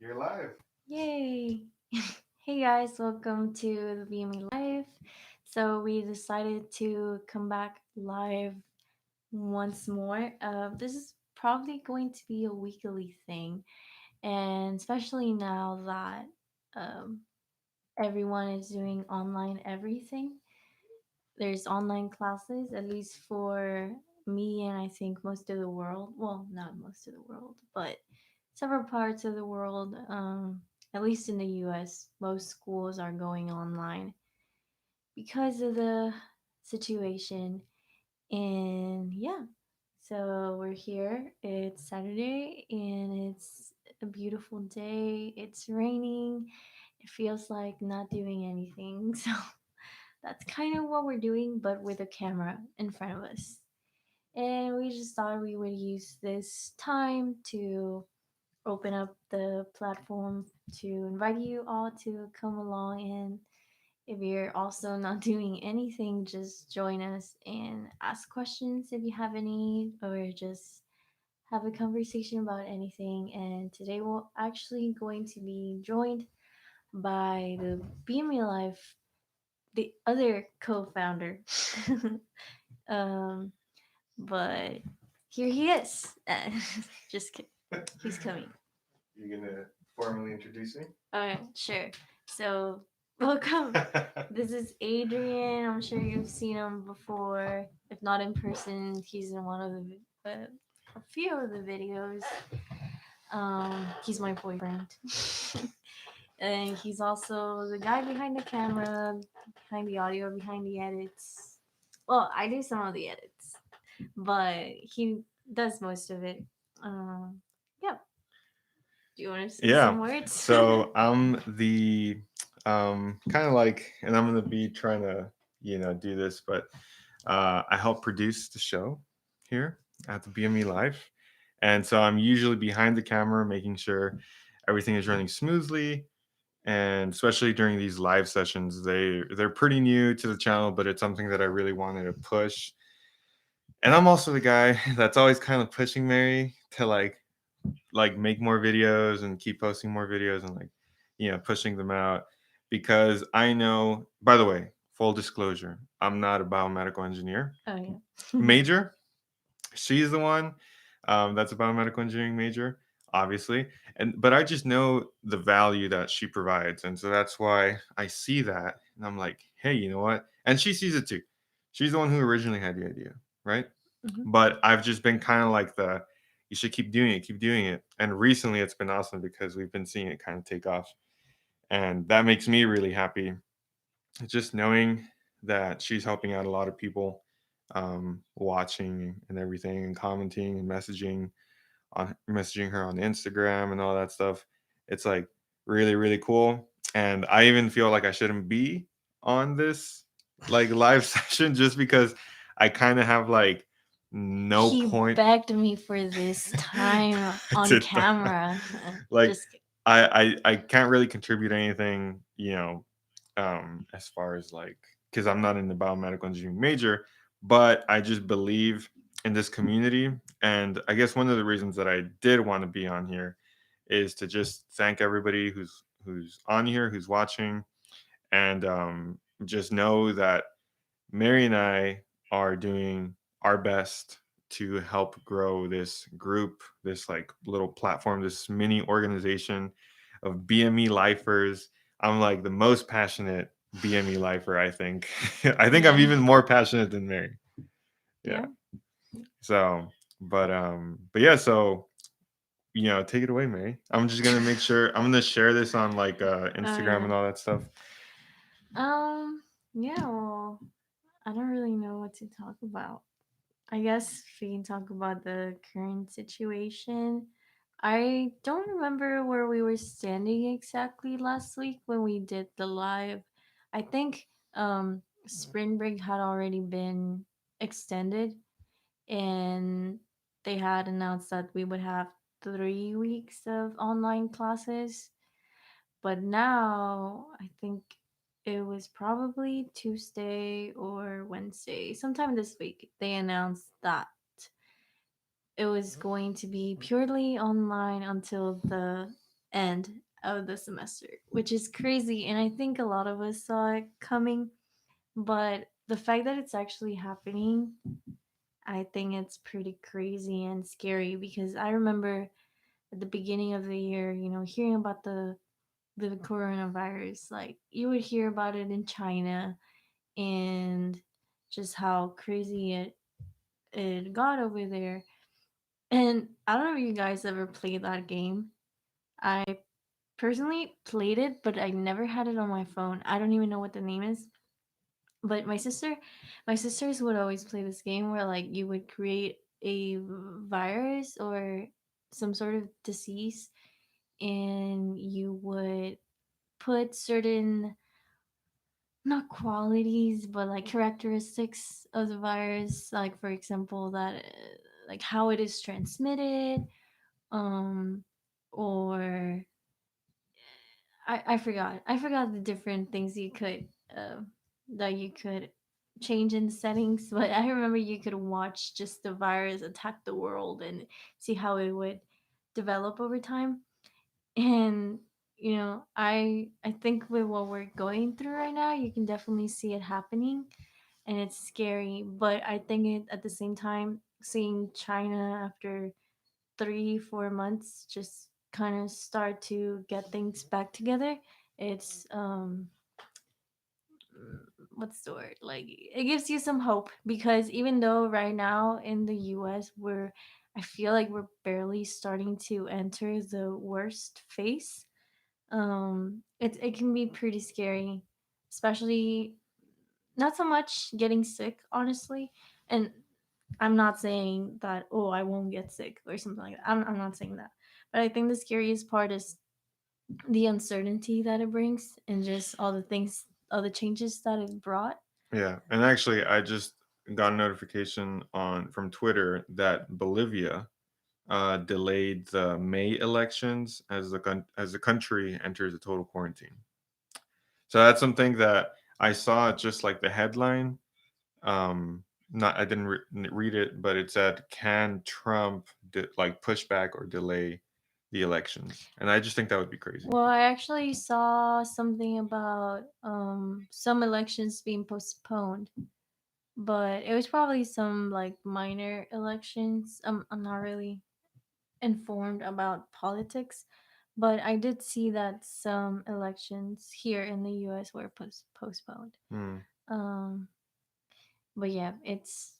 You're live. Yay! Hey guys, welcome to the BME Life. So we decided to come back live once more. This is probably going to be a weekly thing, and especially now that um, everyone is doing online everything. There's online classes, at least for me, and I think most of the world. Well, not most of the world, but several parts of the world. At least in the U.S., most schools are going online because of the situation. And yeah, so we're here. It's Saturday, and it's a beautiful day. It's raining. It feels like not doing anything. So that's kind of what we're doing, but with a camera in front of us. And we just thought we would use this time to open up the platform to invite you all to come along. And if you're also not doing anything, just join us and ask questions if you have any, or just have a conversation about anything. And today we're actually going to be joined by the BME Life, the other co-founder. um, but here he is. Just kidding. He's coming. You're gonna formally introduce me? Sure. So, welcome. This is Adrian. I'm sure you've seen him before. If not in person, he's in one of a few of the videos. He's my boyfriend. And he's also the guy behind the camera, behind the audio, behind the edits. Well, I do some of the edits, but he does most of it. Yeah. Do you want to say Yeah. some words? So I'm the kind of like, and I'm gonna be trying to do this, but I help produce the show here at the BME Life, and so I'm usually behind the camera, making sure everything is running smoothly. And especially during these live sessions, they're pretty new to the channel, but it's something that I really wanted to push. And I'm also the guy that's always kind of pushing Mary to like make more videos and keep posting more videos and like pushing them out, because I know, by the way, full disclosure, I'm not a biomedical engineer Oh yeah. major. She's the one that's a biomedical engineering major, obviously, and but I just know the value that she provides, and so that's why I see that, and I'm like, hey, you know what? And she sees it too. She's the one who originally had the idea, right? Mhm. But I've just been kind of like you should keep doing it. And recently, it's been awesome because we've been seeing it kind of take off, and that makes me really happy, just knowing that she's helping out a lot of people, watching and everything and commenting and messaging her on Instagram and all that stuff. It's like really, really cool. And I even feel like I shouldn't be on this like live session just because I kind of have like no He point begged me for this time on to camera. like Just kidding. I can't really contribute anything, as far as like, because I'm not in the biomedical engineering major, but I just believe in this community. And I guess one of the reasons that I did want to be on here is to just thank everybody who's on here, who's watching, and just know that Mary and I are doing our best to help grow this group, this like little platform, this mini organization of BME lifers. I'm like the most passionate BME lifer, I think. I think I'm Yeah. even more passionate than Mary. Yeah. Yeah. So, but yeah, so take it away, Mary. I'm just gonna make sure I'm gonna share this on like Instagram Yeah. and all that stuff. Um. Yeah. Well, I don't really know what to talk about. I guess we can talk about the current situation. I don't remember where we were standing exactly last week when we did the live. I think spring break had already been extended, and they had announced that we would have 3 weeks of online classes. But now I think it was probably Tuesday or Wednesday, sometime this week, they announced that it was going to be purely online until the end of the semester, which is crazy. And I think a lot of us saw it coming, but the fact that it's actually happening, I think it's pretty crazy and scary because I remember at the beginning of the year, hearing about the coronavirus. Like you would hear about it in China and just how crazy it got over there. And I don't know if you guys ever played that game. I personally played it, but I never had it on my phone. I don't even know what the name is. But my sisters would always play this game where like you would create a virus or some sort of disease, and you would put certain, not qualities, but like characteristics of the virus, like for example that like how it is transmitted, um or I forgot the different things you could that you could change in settings, but I remember you could watch just the virus attack the world and see how it would develop over time. And I think with what we're going through right now, you can definitely see it happening, and it's scary. But I think at the same time, seeing China after 3 4 months just kind of start to get things back together, it's what's the word, like it gives you some hope, because even though right now in the US I feel like we're barely starting to enter the worst phase. It can be pretty scary, especially not so much getting sick, honestly. And I'm not saying that, oh, I won't get sick or something like that. I'm not saying that. But I think the scariest part is the uncertainty that it brings and just all the things, all the changes that it brought. Yeah, and actually, I just got a notification on from Twitter that Bolivia delayed the May elections as as the country enters a total quarantine. So that's something that I saw, just like the headline. Not I didn't read it, but it said, "Can Trump like push back or delay the elections?" And I just think that would be crazy. Well, I actually saw something about some elections being postponed, but it was probably some like minor elections. I'm not really informed about politics, but I did see that some elections here in the US were postponed. Hmm. Um, but yeah, it's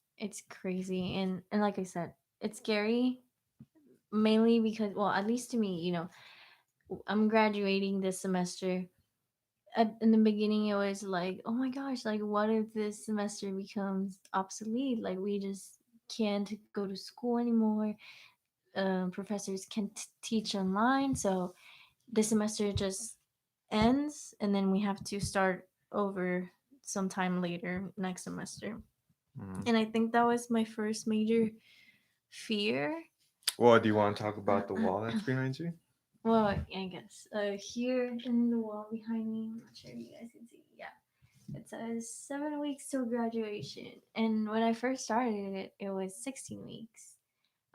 crazy, and like I said, it's scary, mainly because, well, at least to me, I'm graduating this semester. In the beginning, it was like, oh my gosh, like what if this semester becomes obsolete? Like we just can't go to school anymore. Professors can teach online, so this semester just ends, and then we have to start over sometime later next semester. Hmm. And I think that was my first major fear. Well, do you want to talk about the wall that's behind you? Well, I guess here in the wall behind me, I'm not sure if you guys can see. Yeah, it says 7 weeks till graduation, and when I first started it, it was 16 weeks.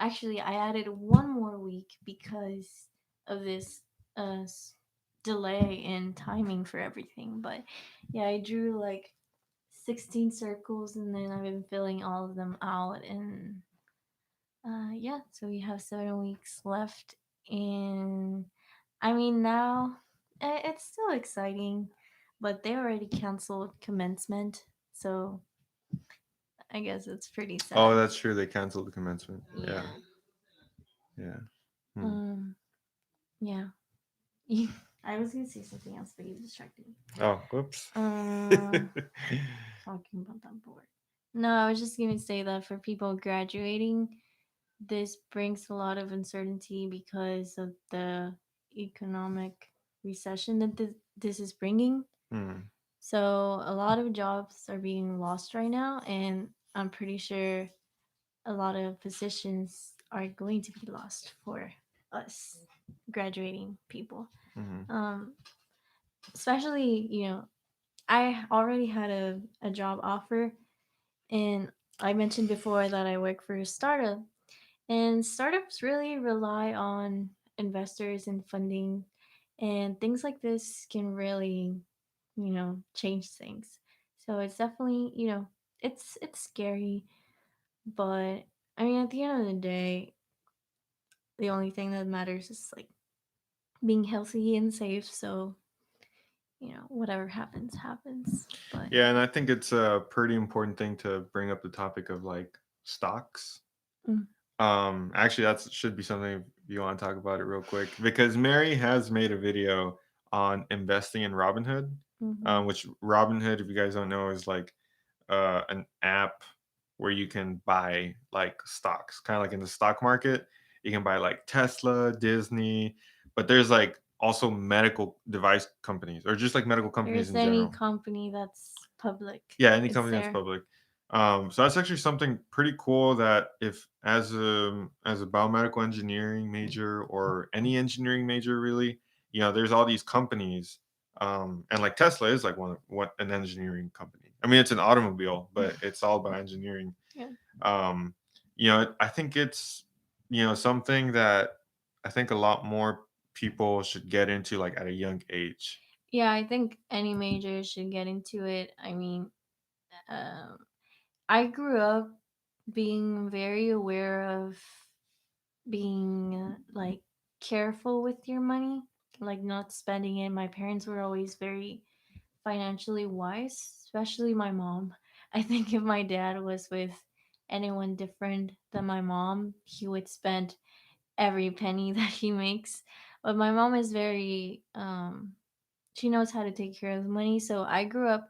Actually, I added one more week because of this uh, delay in timing for everything. But yeah, I drew like 16 circles, and then I've been filling all of them out. And yeah, so we have 7 weeks left. And I mean, now it's still exciting, but they already canceled commencement. So I guess it's pretty Oh, sad. that's true. They canceled the commencement. Yeah, Yeah. yeah. Hmm. Um, yeah. I was gonna say something else, but you distracted me. Oh, whoops. Uh, Talking about that board. No, I was just gonna say that for people graduating, this brings a lot of uncertainty because of the economic recession that this is bringing. Hmm. So a lot of jobs are being lost right now, and I'm pretty sure a lot of positions are going to be lost for us graduating people. Hmm. Um, Especially, I already had a job offer, and I mentioned before that I work for a startup, and startups really rely on investors and funding, and things like this can really, change things. So it's definitely, it's scary, but I mean, at the end of the day, the only thing that matters is like being healthy and safe. So, whatever happens, happens. But Yeah, and I think it's a pretty important thing to bring up the topic of like stocks. mm, Actually, that should be something if you want to talk about it real quick because Mary has made a video on investing in Robinhood, mm-hmm. which Robinhood, if you guys don't know, is like an app where you can buy like stocks, kind of like in the stock market. You can buy like Tesla, Disney, but there's like also medical device companies or just like medical companies There's in any general. company that's public, Yeah, any it's company that's there. public. So that's actually something pretty cool that if as a biomedical engineering major or any engineering major really, there's all these companies, and like Tesla is like one of what an engineering company. I mean, it's an automobile, but it's all about engineering. Yeah. Um, I think it's something that I think a lot more people should get into like at a young age. Yeah, I think any major should get into it. I mean, um, I grew up being very aware of being like careful with your money, like not spending it. My parents were always very financially wise, especially my mom. I think if my dad was with anyone different than my mom, he would spend every penny that he makes. But my mom is very she knows how to take care of the money. So I grew up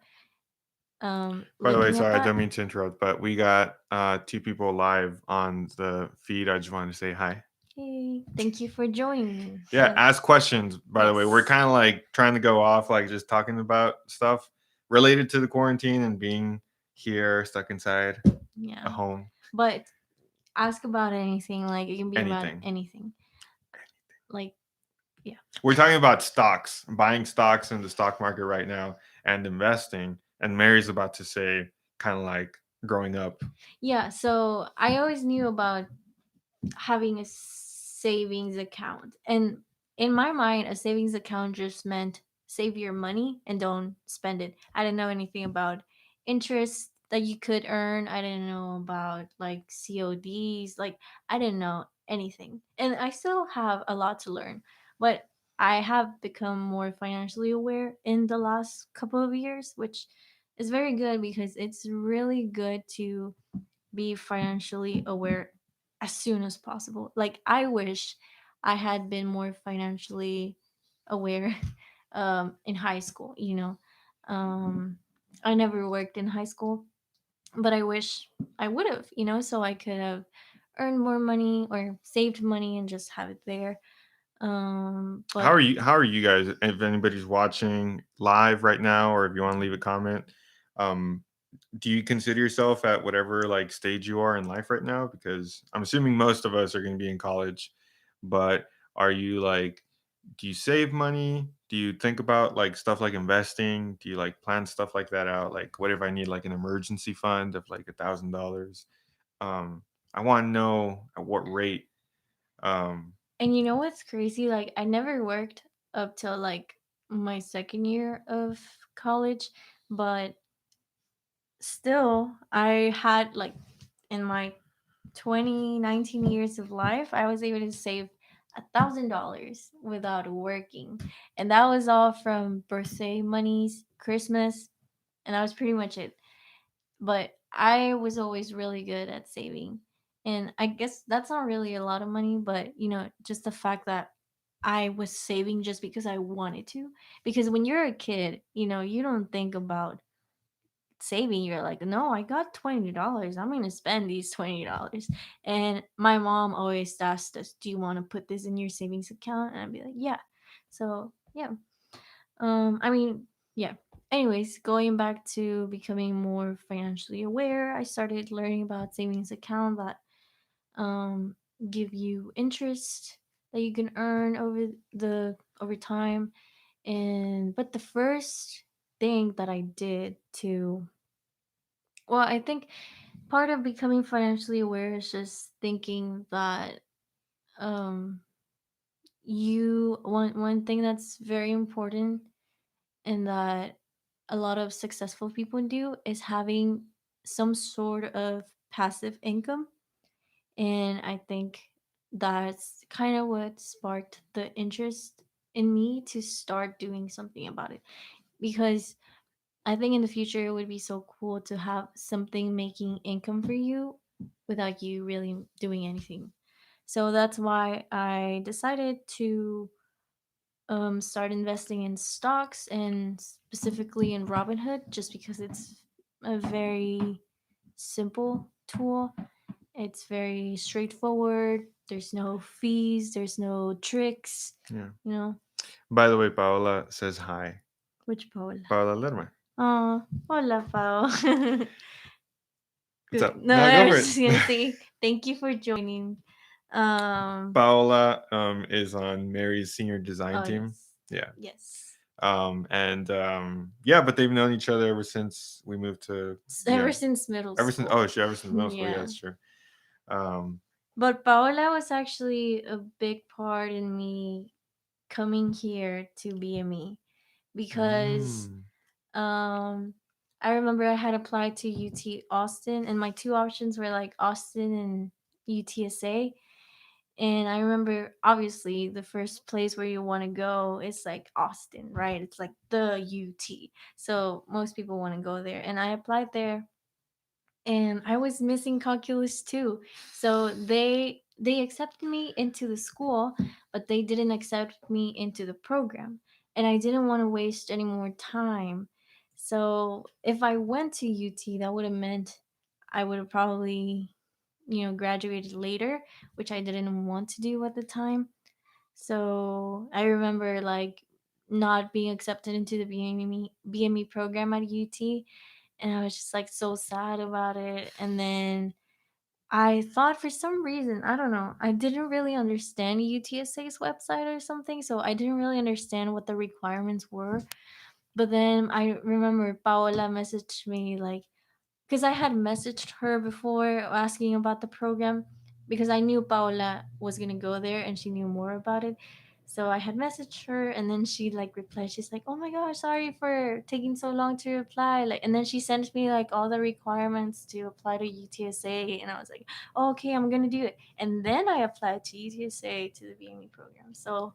By the way, looking at sorry, I that. don't mean to interrupt, but we got two people live on the feed. I just wanted to say hi. Hey, thank you for joining. Yeah, So ask questions. By the way, we're yes, kind of like trying to go off, like just talking about stuff related to the quarantine and being here, stuck inside a yeah. home, But ask about anything. Like it can be about anything. anything. Like yeah. We're talking about stocks, buying stocks in the stock market right now, and investing. And Mary's about to say, kind of like growing up. Yeah, so I always knew about having a savings account. And in my mind, a savings account just meant save your money and don't spend it. I didn't know anything about interest that you could earn. I didn't know about like CODs. Like I didn't know anything. And I still have a lot to learn. But I have become more financially aware in the last couple of years, which is very good because it's really good to be financially aware as soon as possible. Like I wish I had been more financially aware in high school, Um, I never worked in high school, but I wish I would have, so I could have earned more money or saved money and just have it there. How But are you? How are you guys? If anybody's watching live right now, or if you want to leave a comment, um, do you consider yourself at whatever like stage you are in life right now? Because I'm assuming most of us are going to be in college, but are you like, do you save money? Do you think about like stuff like investing? Do you like plan stuff like that out? Like, what if I need like an emergency fund of like $1,000? Um, I want to know at what rate. Um, and you know what's crazy? Like I never worked up till like my second year of college, but still I had like in my 2019 years of life I was able to save $1,000 without working, and that was all from birthday monies, Christmas, and that was pretty much it. But I was always really good at saving, and I guess that's not really a lot of money, but just the fact that I was saving just because I wanted to. Because when you're a kid, you don't think about saving. You're like, no, I got $20, I'm gonna spend these $20. And my mom always asked us, do you want to put this in your savings account? And I'd be like, yeah. So yeah, I mean, yeah. Anyways, going back to becoming more financially aware, I started learning about savings account that um give you interest that you can earn over time. And but the first thing that I did to, well, I think part of becoming financially aware is just thinking that um you one thing that's very important and that a lot of successful people do is having some sort of passive income. And I think that's kind of what sparked the interest in me to start doing something about it. Because I think in the future it would be so cool to have something making income for you without you really doing anything. So that's why I decided to start investing in stocks and specifically in Robinhood, just because it's a very simple tool. It's very straightforward. There's no fees, there's no tricks, Yeah. you know. By the way, Paola says hi. Which Paola? Paola Lerma. Oh, hola, Pao. What's Good. up? No, Now I go was for it. just gonna say thank you for joining. Paola is on Mary's senior design Oh team. yes, Yeah. yes. And yeah, but they've known each other ever since we moved to, you Ever know, since middle ever since, oh, school. she ever since middle school. Yeah, Yeah. that's true. Um, But Paola was actually a big part in me coming here to BME because mm, um I remember I had applied to UT Austin and my two options were like Austin and UTSA. And I remember obviously the first place where you want to go is like Austin, right? It's like the UT. So most people want to go there. And I applied there and I was missing calculus too. So they accepted me into the school, but they didn't accept me into the program. And I didn't want to waste any more time. So if I went to UT, that would have meant I would have probably, graduated later, which I didn't want to do at the time. So I remember like not being accepted into the BME program at UT, and I was just like so sad about it. And then I thought for some reason, I don't know, I didn't really understand UTSA's website or something, so I didn't really understand what the requirements were. But then I remember Paola messaged me like, because I had messaged her before asking about the program because I knew Paola was gonna go there and she knew more about it. So I had messaged her and then she like replied. She's like, "Oh my gosh, sorry for taking so long to reply." Like, and then she sent me like all the requirements to apply to UTSA, and I was like, oh, "Okay, I'm gonna do it." And then I applied to UTSA to the BME program. So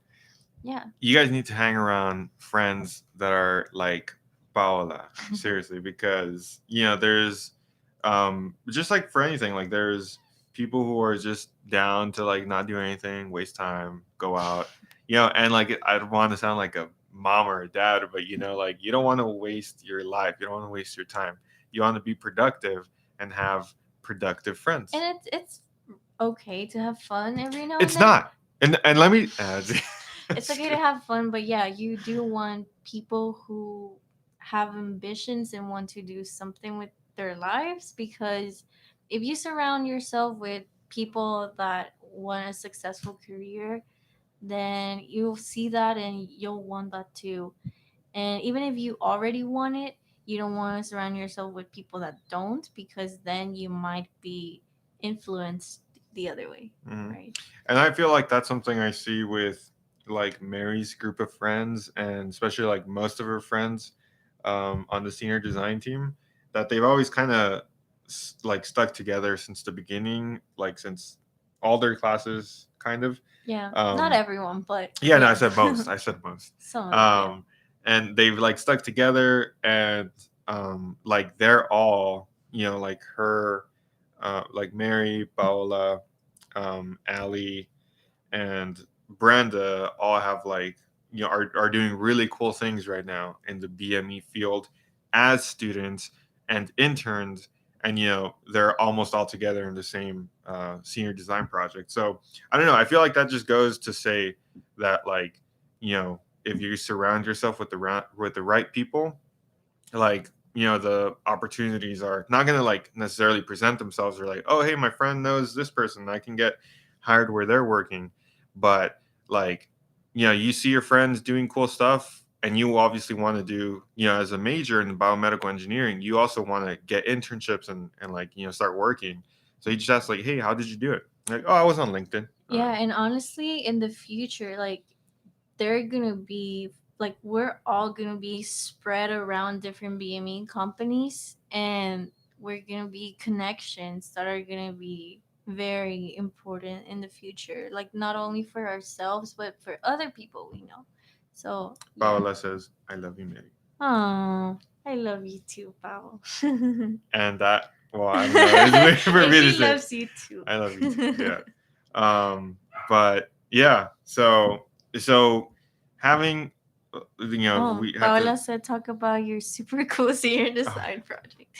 yeah. you guys need to hang around friends that are like Paola, seriously, because there's just like for anything, like there's people who are just down to like not do anything, waste time, go out, and like I don't want to sound like a mom or a dad, but like you don't want to waste your life, you don't want to waste your time, you want to be productive and have productive friends. And it's okay to have fun every now and It's then. not, and let me It's okay to have fun, but yeah, you do want people who have ambitions and want to do something with their lives, because if you surround yourself with people that want a successful career, then you'll see that and you'll want that too. And even if you already want it, you don't want to surround yourself with people that don't, because then you might be influenced the other way, hmm right? And I feel like that's something I see with like Mary's group of friends, and especially like most of her friends on the senior design team, that they've always kind of like stuck together since the beginning, like since all their classes, kind of. Yeah, not Um, everyone, but yeah, no, I yeah. said most. I said most. Some of them, yeah. Um, and they've like stuck together, and like they're all like her, like Mary, Paola, Ali, and Brenda all have like are doing really cool things right now in the BME field as students and interns, and they're almost all together in the same senior design project. So I don't know. I feel like that just goes to say that like if you surround yourself with with the right people, like the opportunities are not going to like necessarily present themselves, or like, oh hey, my friend knows this person, I can get hired where they're working. But like you see your friends doing cool stuff, and you obviously want to do, as a major in biomedical engineering, you also want to get internships and like start working. So you just ask like, hey, how did you do it? Like, oh, I was on LinkedIn. All Yeah, right. and honestly, in the future, like they're gonna be like we're all gonna be spread around different BME companies, and we're gonna be connections that are gonna be very important in the future. Like not only for ourselves, but for other people we know. So yeah. Paola says, I love you, Mary. Oh, I love you too, Pao. And that, well, I don't know. It's weird for And me to she say. loves you too. I love you too. Yeah. But yeah. So having, we have to. Paola said talk about your super cool senior Oh, design project.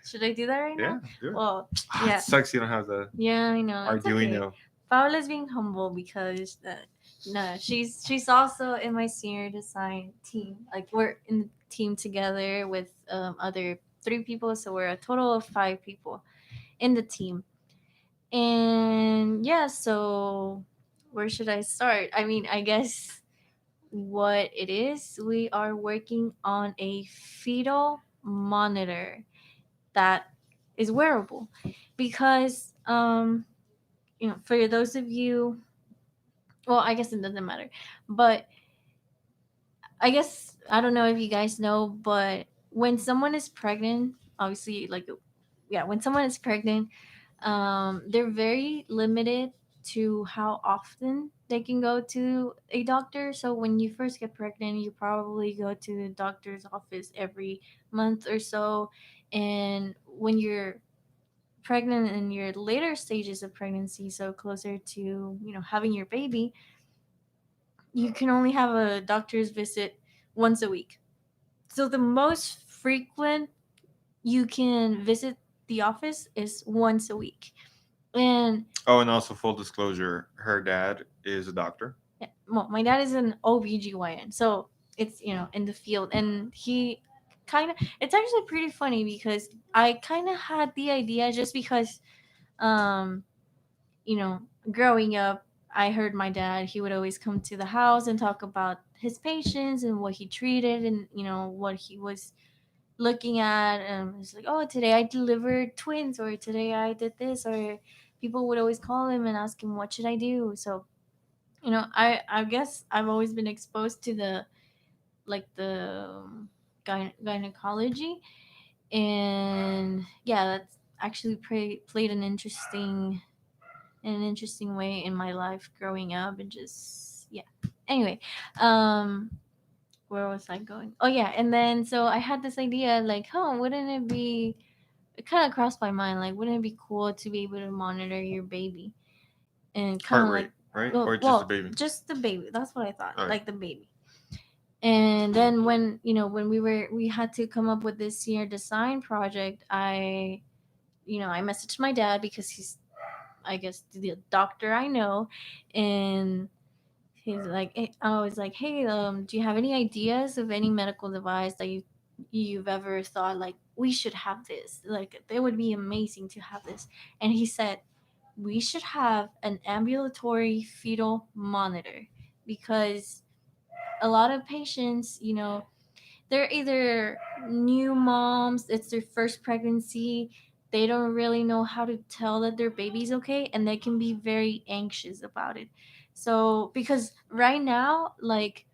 Should I do that right now? yeah. Do it. Well, It yeah. sucks you don't have the Yeah, I know. It's okay. Arduino. Paola's being humble because no, she's also in my senior design team. Like we're in the team together with other three people, so we're a total of five people in the team. And yeah, so where should I start? I mean, I guess what it is, we are working on a fetal monitor that is wearable because for those of you, well, I guess it doesn't matter, but I guess I don't know if you guys know, but when someone is pregnant, obviously, like, yeah, when someone is pregnant, they're very limited to how often they can go to a doctor. So when you first get pregnant, you probably go to the doctor's office every month or so, and when you're pregnant in your later stages of pregnancy, so closer to having your baby, you can only have a doctor's visit once a week. So the most frequent you can visit the office is once a week. And Oh, and also full disclosure, her dad is a doctor. yeah, well, my dad is an OBGYN. So it's, in the field. And he kind of, it's actually pretty funny because I kind of had the idea just because, um, you know, growing up, I heard my dad, he would always come to the house and talk about his patients and what he treated and, what he was looking at. And it's like, oh, today I delivered twins, or today I did this, or people would always call him and ask him, what should I do? So, I guess I've always been exposed to the, like, the gynecology. And yeah, that's actually played an interesting way in my life growing up. And just, yeah, anyway, um where was I going? Oh yeah, and then so I had this idea, like, oh, wouldn't it be, it kind of crossed my mind, like, wouldn't it be cool to be able to monitor your baby and kind Heart of rate, like, right? well, Or just a well, baby. just the baby, that's what I thought, All right. like the baby. And then when, when we had to come up with this senior design project, I messaged my dad because he's, I guess, the doctor I know. And he's like, I was like, hey, do you have any ideas of any medical device that you've ever thought, like, we should have this, like it would be amazing to have this? And he said, we should have an ambulatory fetal monitor, because a lot of patients, they're either new moms, it's their first pregnancy, they don't really know how to tell that their baby's okay, and they can be very anxious about it. So because right now, like,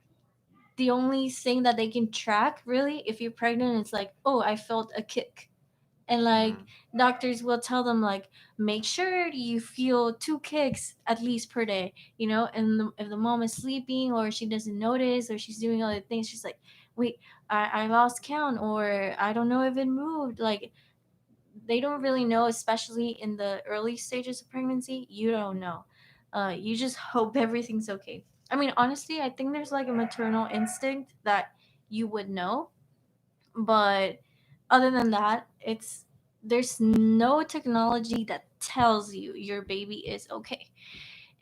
the only thing that they can track really if you're pregnant is like, oh, I felt a kick. And like, Mm. doctors will tell them, like, make sure you feel two kicks at least per day, and if the mom is sleeping or she doesn't notice or she's doing other things, she's like, wait, I lost count, or I don't know if it moved. Like, they don't really know, especially in the early stages of pregnancy. You don't know. You just hope everything's okay. I mean, honestly, I think there's like a maternal instinct that you would know, but other than that, it's there's no technology that tells you your baby is okay.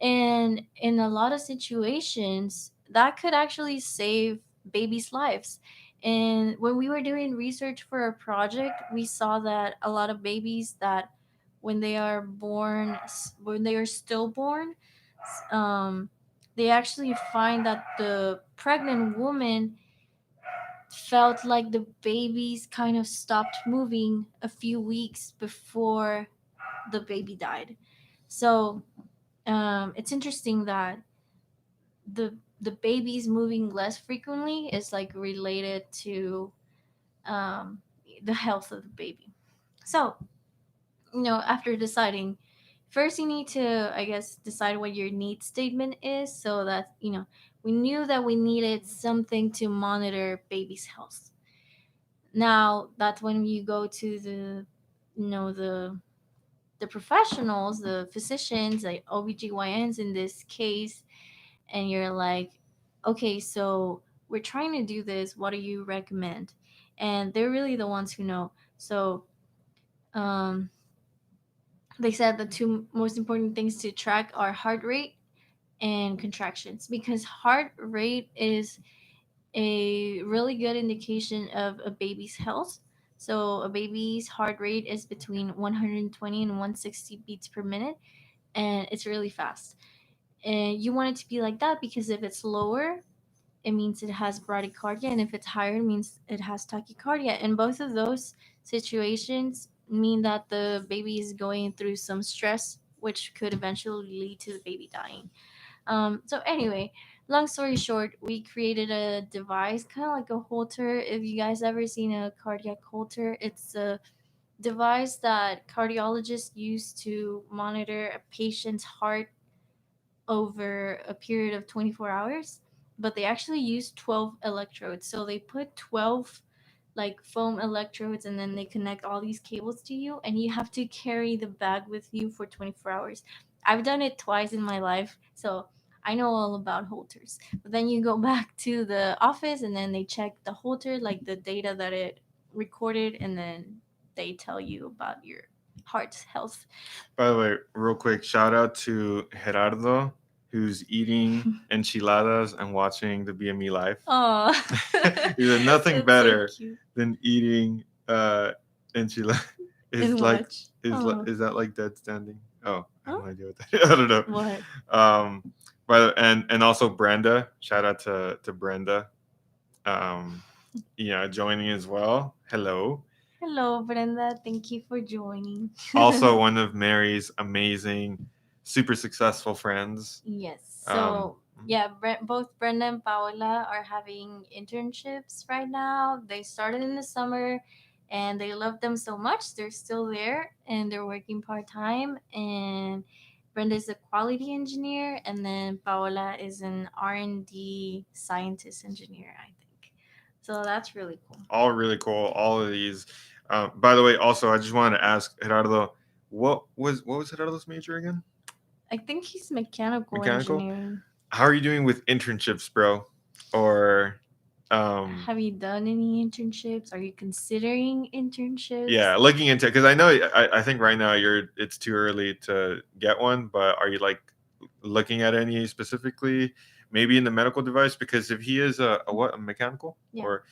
And in a lot of situations, that could actually save babies' lives. And when we were doing research for a project, we saw that a lot of babies that, when they are born, when they are stillborn, um, they actually find that the pregnant woman felt like the babies kind of stopped moving a few weeks before the baby died. So it's interesting that the babies moving less frequently is like related to um, the health of the baby. So after deciding, first you need to, I guess, decide what your need statement is, so that we knew that we needed something to monitor baby's health. Now that's when you go to the professionals, the physicians, like OBGYNs in this case, and you're like, okay, so we're trying to do this. What do you recommend? And they're really the ones who know. So um, they said the two most important things to track are heart rate and contractions, because heart rate is a really good indication of a baby's health. So a baby's heart rate is between 120 and 160 beats per minute, and it's really fast. And you want it to be like that because if it's lower, it means it has bradycardia, and if it's higher, it means it has tachycardia. And both of those situations mean that the baby is going through some stress, which could eventually lead to the baby dying. So anyway, long story short, we created a device, kind of like a Holter. If you guys ever seen a cardiac Holter, it's a device that cardiologists use to monitor a patient's heart over a period of 24 hours, but they actually use 12 electrodes. So they put 12 like foam electrodes, and then they connect all these cables to you, and you have to carry the bag with you for 24 hours. I've done it twice in my life, so I know all about Holters. But then you go back to the office, and then they check the Holter, like the data that it recorded, and then they tell you about your heart's health. By the way, real quick, shout out to Gerardo, who's eating enchiladas and watching the BME Life. Oh, He said nothing that's so better cute. than eating enchiladas. And Is like watch. Oh, is that like dead standing? Oh, I have huh? no idea what that is. I don't know. What? Um, but and also Brenda. Shout out to Brenda. Um, joining as well. Hello. Hello, Brenda. Thank you for joining. Also one of Mary's amazing, super successful friends. Yes. Um, So, yeah, both Brenda and Paola are having internships right now. They started in the summer and they love them so much. They're still there and they're working part time. And Brenda is a quality engineer, and then Paola is an R&D scientist engineer, I think. So that's really cool. all really cool. All of these. By the way, also I just wanted to ask Gerardo, what was Gerardo's major again? I think he's mechanical Mechanical. engineering. How are you doing with internships, bro? Or um, Have you done any internships? Are you considering internships? yeah, looking into, because I know I think right now it's too early to get one, but are you like looking at any specifically, maybe in the medical device? Because if he is a what, a mechanical, Yeah. or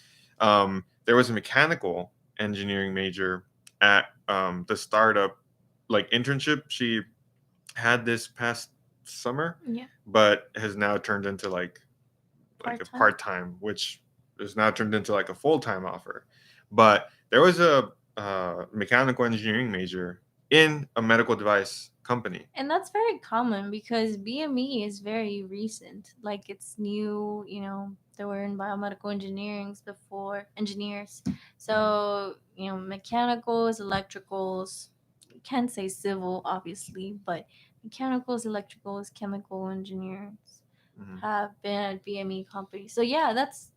there was a mechanical engineering major at the startup like internship she had this past summer, Yeah. but has now turned into like Part a time. part time, which is now turned into like a full time offer. But there was a mechanical engineering major in a medical device company. And that's very common because BME is very recent. Like it's new, they were in biomedical engineering before engineers. So, mechanicals, electricals, you can't say civil obviously, but mechanicals, electricals, chemical engineers Mhm. have been at BME companies. So yeah, that's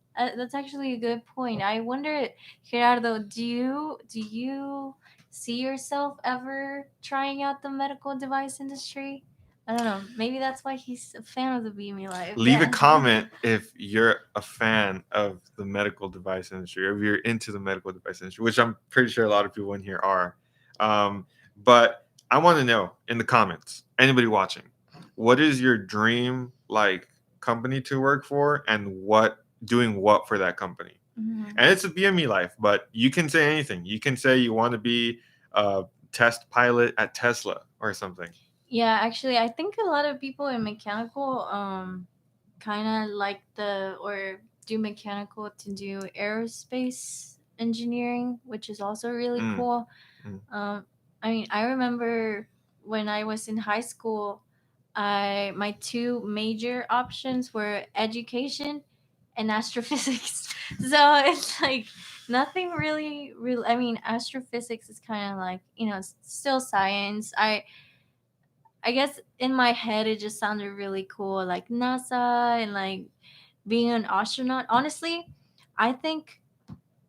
actually a good point. I wonder, Gerardo, do you see yourself ever trying out the medical device industry? I don't know. Maybe that's why he's a fan of the BME Life. Leave a Yeah. comment if you're a fan of the medical device industry, or if you're into the medical device industry, which I'm pretty sure a lot of people in here are. But I want to know in the comments, anybody watching, what is your dream like company to work for, and doing what for that company? Mhm. And it's a BME life, but you can say anything. You can say you want to be a test pilot at Tesla or something. Yeah, actually, I think a lot of people in mechanical kind of like the or do mechanical to do aerospace engineering, which is also really Mm, cool. mm. Um, I mean, I remember. when I was in high school, I my two major options were education and astrophysics. So it's like nothing really real. I mean, astrophysics is kind of like, it's still science. I guess in my head it just sounded really cool, like NASA and like being an astronaut. Honestly, I think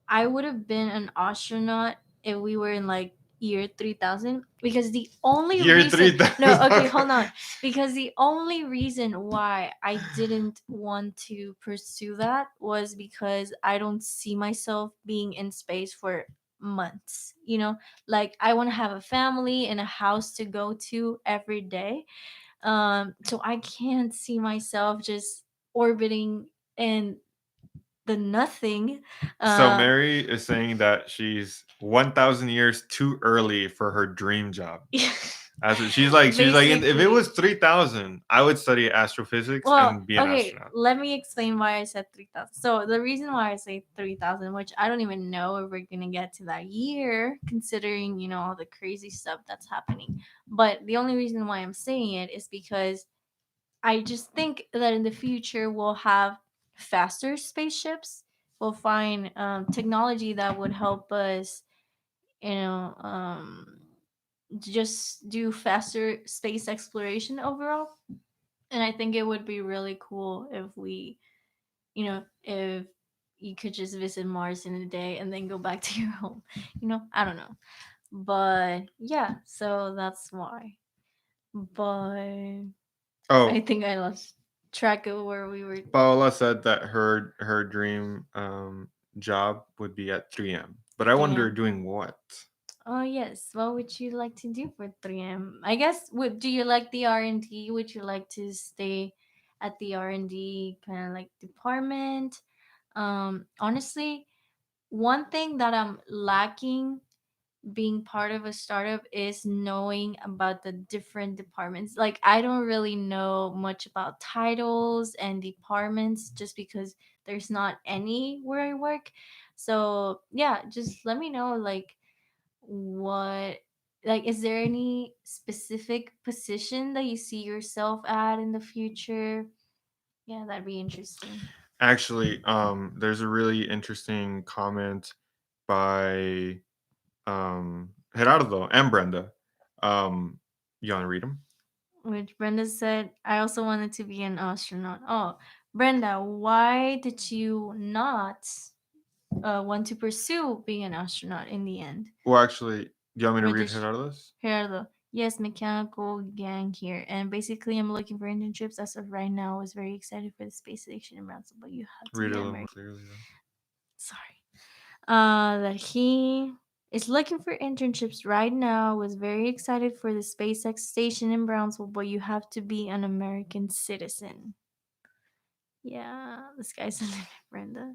I would have been an astronaut if we were in like year 3000, because the only Year reason, three. no, okay, Okay. hold on, because the only reason why I didn't want to pursue that was because I don't see myself being in space for months, like I want to have a family and a house to go to every day. So I can't see myself just orbiting in the nothing. So uh Mary is saying that she's 1,000 years too early for her dream job. As she's like, if it Basically. was 3,000, I would study astrophysics Well, and be an okay, astronaut. let me explain why I said 3000. So, the reason why I say 3000, which I don't even know if we're going to get to that year, considering, all the crazy stuff that's happening. But the only reason why I'm saying it is because I just think that in the future we'll have faster spaceships. We'll find technology that would help us, you know, um, just do faster space exploration overall. And I think it would be really cool if if you could just visit Mars in a day and then go back to your home. I don't know. But yeah, so that's why. But I Oh, think I lost track of where we were. Paola said that her dream job would be at 3M. But I wonder 3M. doing what? Oh yes. What would you like to do for 3M? I guess. Do you like the R&D? Would you like to stay at the R&D kind of like department? Honestly, one thing that I'm lacking being part of a startup is knowing about the different departments. Like I don't really know much about titles and departments just because there's not any where I work. So, yeah, just let me know like what like is there any specific position that you see yourself at in the future? Yeah, that'd be interesting. Actually, there's a really interesting comment by Gerardo and Brenda. You want to read them? Which Brenda said, I also wanted to be an astronaut. Oh, Brenda, why did you not want to pursue being an astronaut in the end? Well, actually, do you want me to Or read just Gerardo's? Gerardo? Yes, mechanical gang here. And basically, I'm looking for internships as of right now. I was very excited for the space station in Brownsville, but you have to Read be it a an little more American. clearly, though. Sorry. That he is looking for internships right now. Was very excited for the SpaceX station in Brownsville, but you have to be an American citizen. Yeah, this guy's a little Brenda.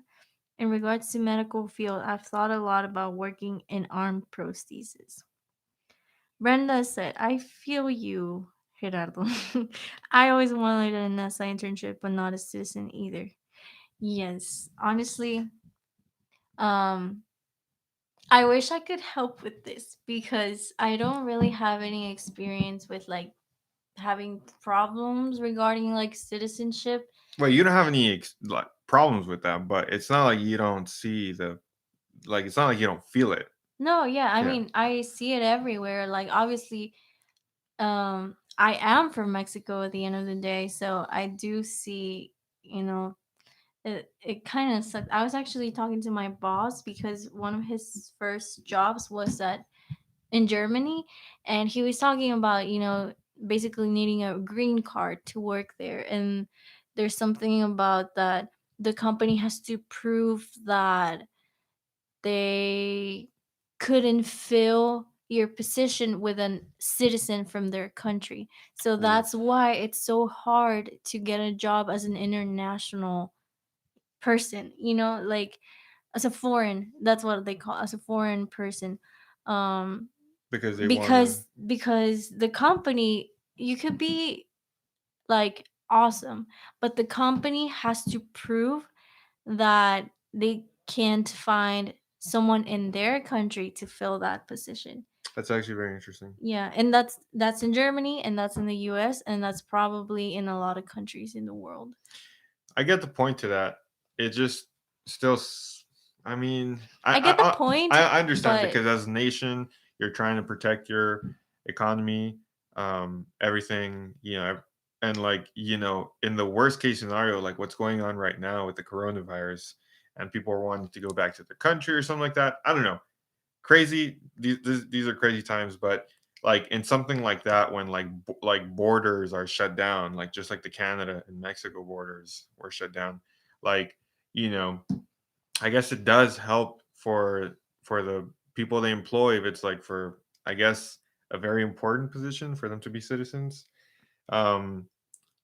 In regards to medical field, I've thought a lot about working in arm prosthesis. Brenda said, I feel you, Gerardo. I always wanted a NASA internship, but not a citizen either. Yes, honestly, um, I wish I could help with this because I don't really have any experience with like having problems regarding like citizenship. Well, you don't have any like problems with that, but it's not like you don't see the like. It's not like you don't feel it. No, yeah, I Yeah. mean, I see it everywhere. Like obviously, I am from Mexico at the end of the day, so I do see, it kind of sucked. I was actually talking to my boss because one of his first jobs was at in Germany, and he was talking about, basically needing a green card to work there. And there's something about that the company has to prove that they couldn't fill your position with a citizen from their country. So Ooh. that's why it's so hard to get a job as an international person, like as a foreign, that's what they call as a foreign person. Um Because they want to. because the company, you could be like awesome, but the company has to prove that they can't find someone in their country to fill that position. That's actually very interesting. Yeah, and that's in Germany, and that's in the US, and that's probably in a lot of countries in the world. I get the point to that. It just still. I mean, I get the point, I understand but because as a nation, you're trying to protect your economy, everything, and like in the worst case scenario, like what's going on right now with the coronavirus, and people are wanting to go back to their country or something like that. I don't know, crazy. These are crazy times, but like in something like that, when like borders are shut down, like just like the Canada and Mexico borders were shut down, like you know, I guess it does help for the people they employ if it's like for, I guess, a very important position for them to be citizens. Um,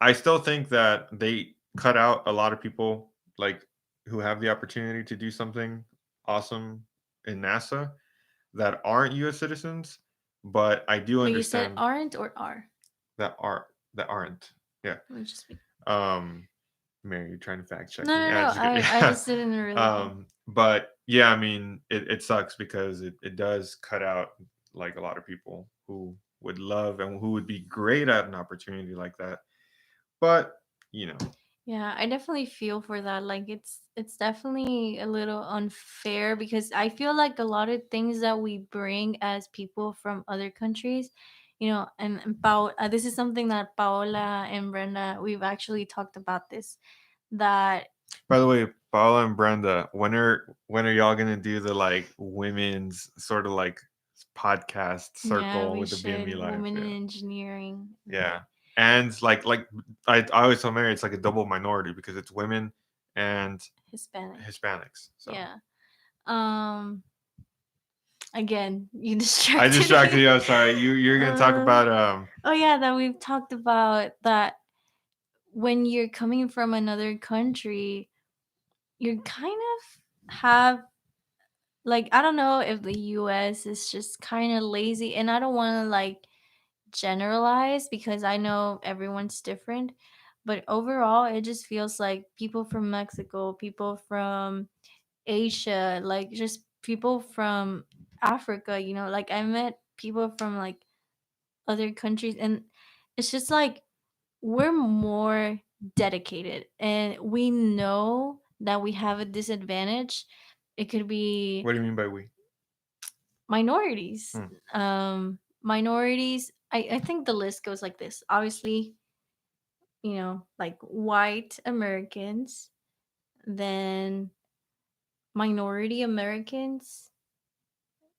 I still think that they cut out a lot of people like who have the opportunity to do something awesome in NASA that aren't U.S. citizens, but I do wait, you said understand aren't or are? that are that aren't. Yeah. Let me just be. Um, Mary, you trying to fact check No, me? no, Yeah, no. just kidding. I just didn't really know. But yeah, I mean, it sucks because it does cut out like a lot of people who would love and who would be great at an opportunity like that. But you know, Yeah, I definitely feel for that. Like it's definitely a little unfair because I feel like a lot of things that we bring as people from other countries, this is something that Paola and Brenda we've actually talked about this, that by the way, Paula and Brenda, when are y'all gonna do the like women's sort of like podcast yeah, circle we with the BME should Life? women in Yeah, engineering. yeah, and like I always tell Mary it's like a double minority because it's women and Hispanic. Hispanics. So Yeah. Um Again, you I distracted distracted me. you. I'm sorry. You're gonna talk Uh, about oh yeah, that we've talked about that when you're coming from another country, you kind of have, like, I don't know if the US is just kind of lazy, and I don't want to like generalize because I know everyone's different, but overall it just feels like people from Mexico, people from Asia, like just people from Africa, like I met people from like other countries, and it's just like we're more dedicated and we know that we have a disadvantage. It could be what do you mean by we? minorities. Hmm. Minorities, I think the list goes like this. Obviously, like white Americans, then minority Americans,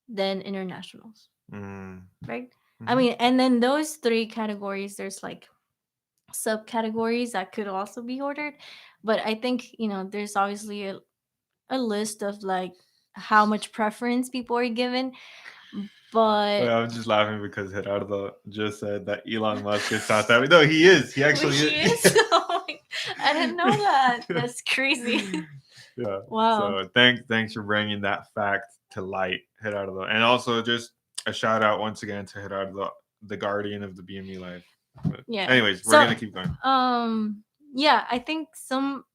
then internationals, Mm. right? I Hmm. mean, and then those three categories, there's like subcategories that could also be ordered. But I think, there's obviously a list of like how much preference people are given. Wait, But I'm just laughing because Gerardo just said that Elon Musk is South African. No, he is. He wait, actually he is. is. Oh my- I didn't know that. That's crazy. Yeah. Wow. So thanks for bringing that fact to light, Gerardo, and also just a shout out once again to Gerardo, the guardian of the BME life. But Yeah. anyways, we're So, gonna keep going. yeah, I think some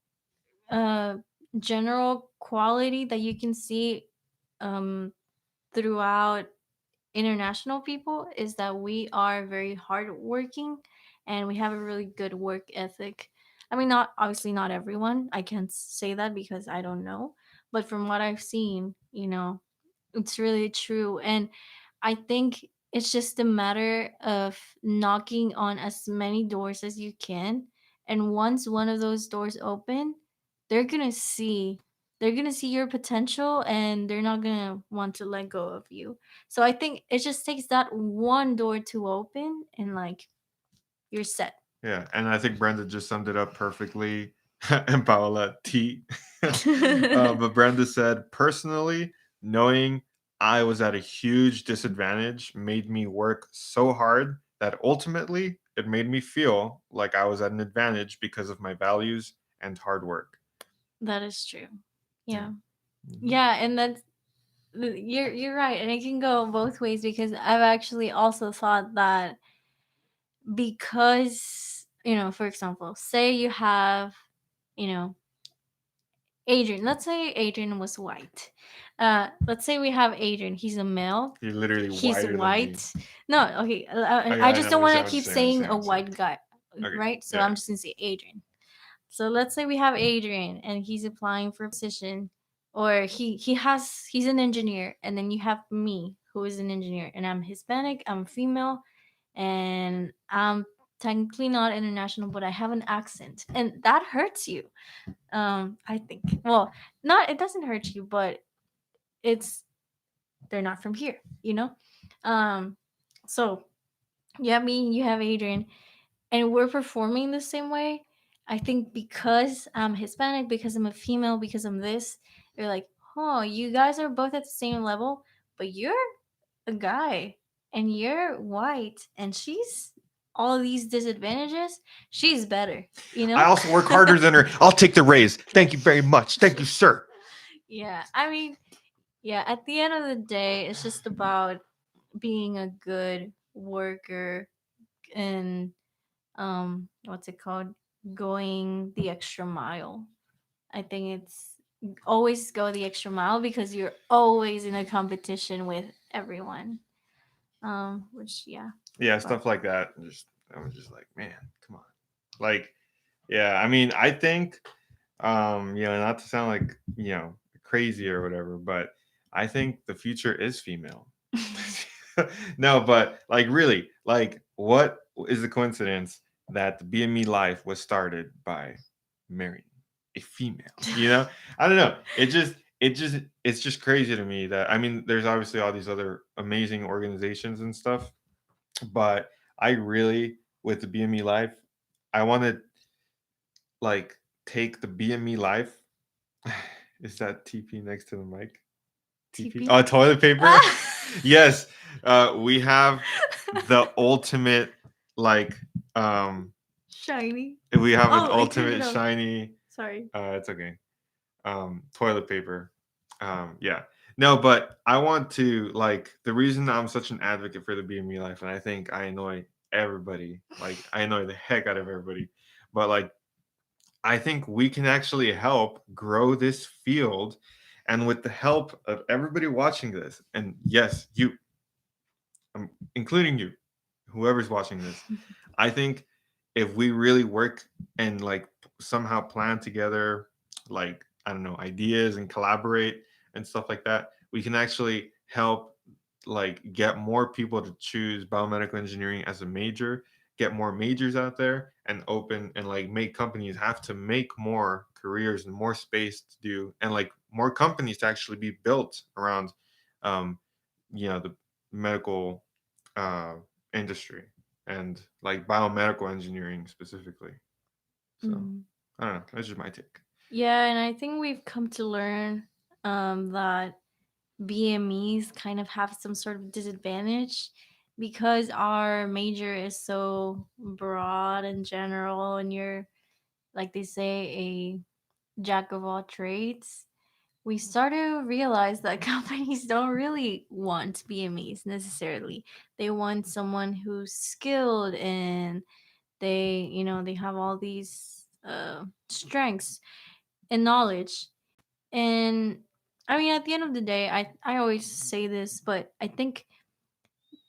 uh general quality that you can see um throughout international people is that we are very hardworking and we have a really good work ethic. I mean, not obviously not everyone. I can't say that because I don't know, but from what I've seen, it's really true. And I think it's just a matter of knocking on as many doors as you can. And once one of those doors open, they're going to see they're going to see your potential and they're not going to want to let go of you. So I think it just takes that one door to open and like you're set. Yeah, and I think Brenda just summed it up perfectly. And Paola T. But Brenda said, personally, knowing I was at a huge disadvantage made me work so hard that ultimately it made me feel like I was at an advantage because of my values and hard work. That is true. Yeah. Yeah. Mhm. Yeah, and you're right, and it can go both ways because I've actually also thought that because for example, say you have you know Adrian. Let's say Adrian was white. Let's say we have Adrian. He's a male. You're literally He's whiter than me. white. No, okay. Okay, I I just know. don't want I'm to just keep saying. I'm just saying saying. a I'm just saying. white guy, Okay. right? So Yeah. I'm just gonna say Adrian. So let's say we have Adrian and he's applying for a position, or he's an engineer, and then you have me who is an engineer, and I'm Hispanic, I'm female, and I'm technically not international, but I have an accent, and that hurts you. I think. Well, not it doesn't hurt you, but it's they're not from here, you know. Um, so you have me, you have Adrian, and we're performing the same way. I think because I'm Hispanic, because I'm a female, because I'm this, they're like, oh, you guys are both at the same level, but you're a guy and you're white, and she's all these disadvantages. She's better, you I know? also work harder than her. I'll take the raise. Thank you very much. Thank you, sir. Yeah, I mean, yeah, at the end of the day, it's just about being a good worker and what's it called, going the extra mile. I think it's always go the extra mile because you're always in a competition with everyone. Which yeah, Yeah, but stuff like that. I was just like, man, come on. Like, yeah. I mean, I think, not to sound like crazy or whatever, but I think the future is female. No, but like really, like what is the coincidence that the BME Life was started by marrying a female? I don't know. It's just crazy to me that I mean, there's obviously all these other amazing organizations and stuff, but I really with the BME Life, I want to like take the BME Life. Is that TP next to the mic? TP? TP. Oh, toilet paper. Yes, we have the ultimate like Shiny. we have an Oh, I turned it ultimate off. shiny. Sorry. It's okay. Toilet paper. Yeah. No, but I want to like the reason I'm such an advocate for the BME Life, and I think I annoy everybody. Like I annoy the heck out of everybody, but like I think we can actually help grow this field. And with the help of everybody watching this, and yes, you, including you, whoever's watching this, I think if we really work and like somehow plan together, like, I don't know, ideas and collaborate and stuff like that, we can actually help like get more people to choose biomedical engineering as a major, get more majors out there and open and like make companies have to make more careers and more space to do and like more companies to actually be built around um the medical uh industry and like biomedical engineering specifically. So Mm. I don't know. That's just my take. Yeah, and I think we've come to learn that BMEs kind of have some sort of disadvantage because our major is so broad and general, and you're, like they say, a jack of all trades. We start to realize that companies don't really want BMEs necessarily. They want someone who's skilled and they have all these strengths and knowledge. And I mean, at the end of the day, I always say this, but I think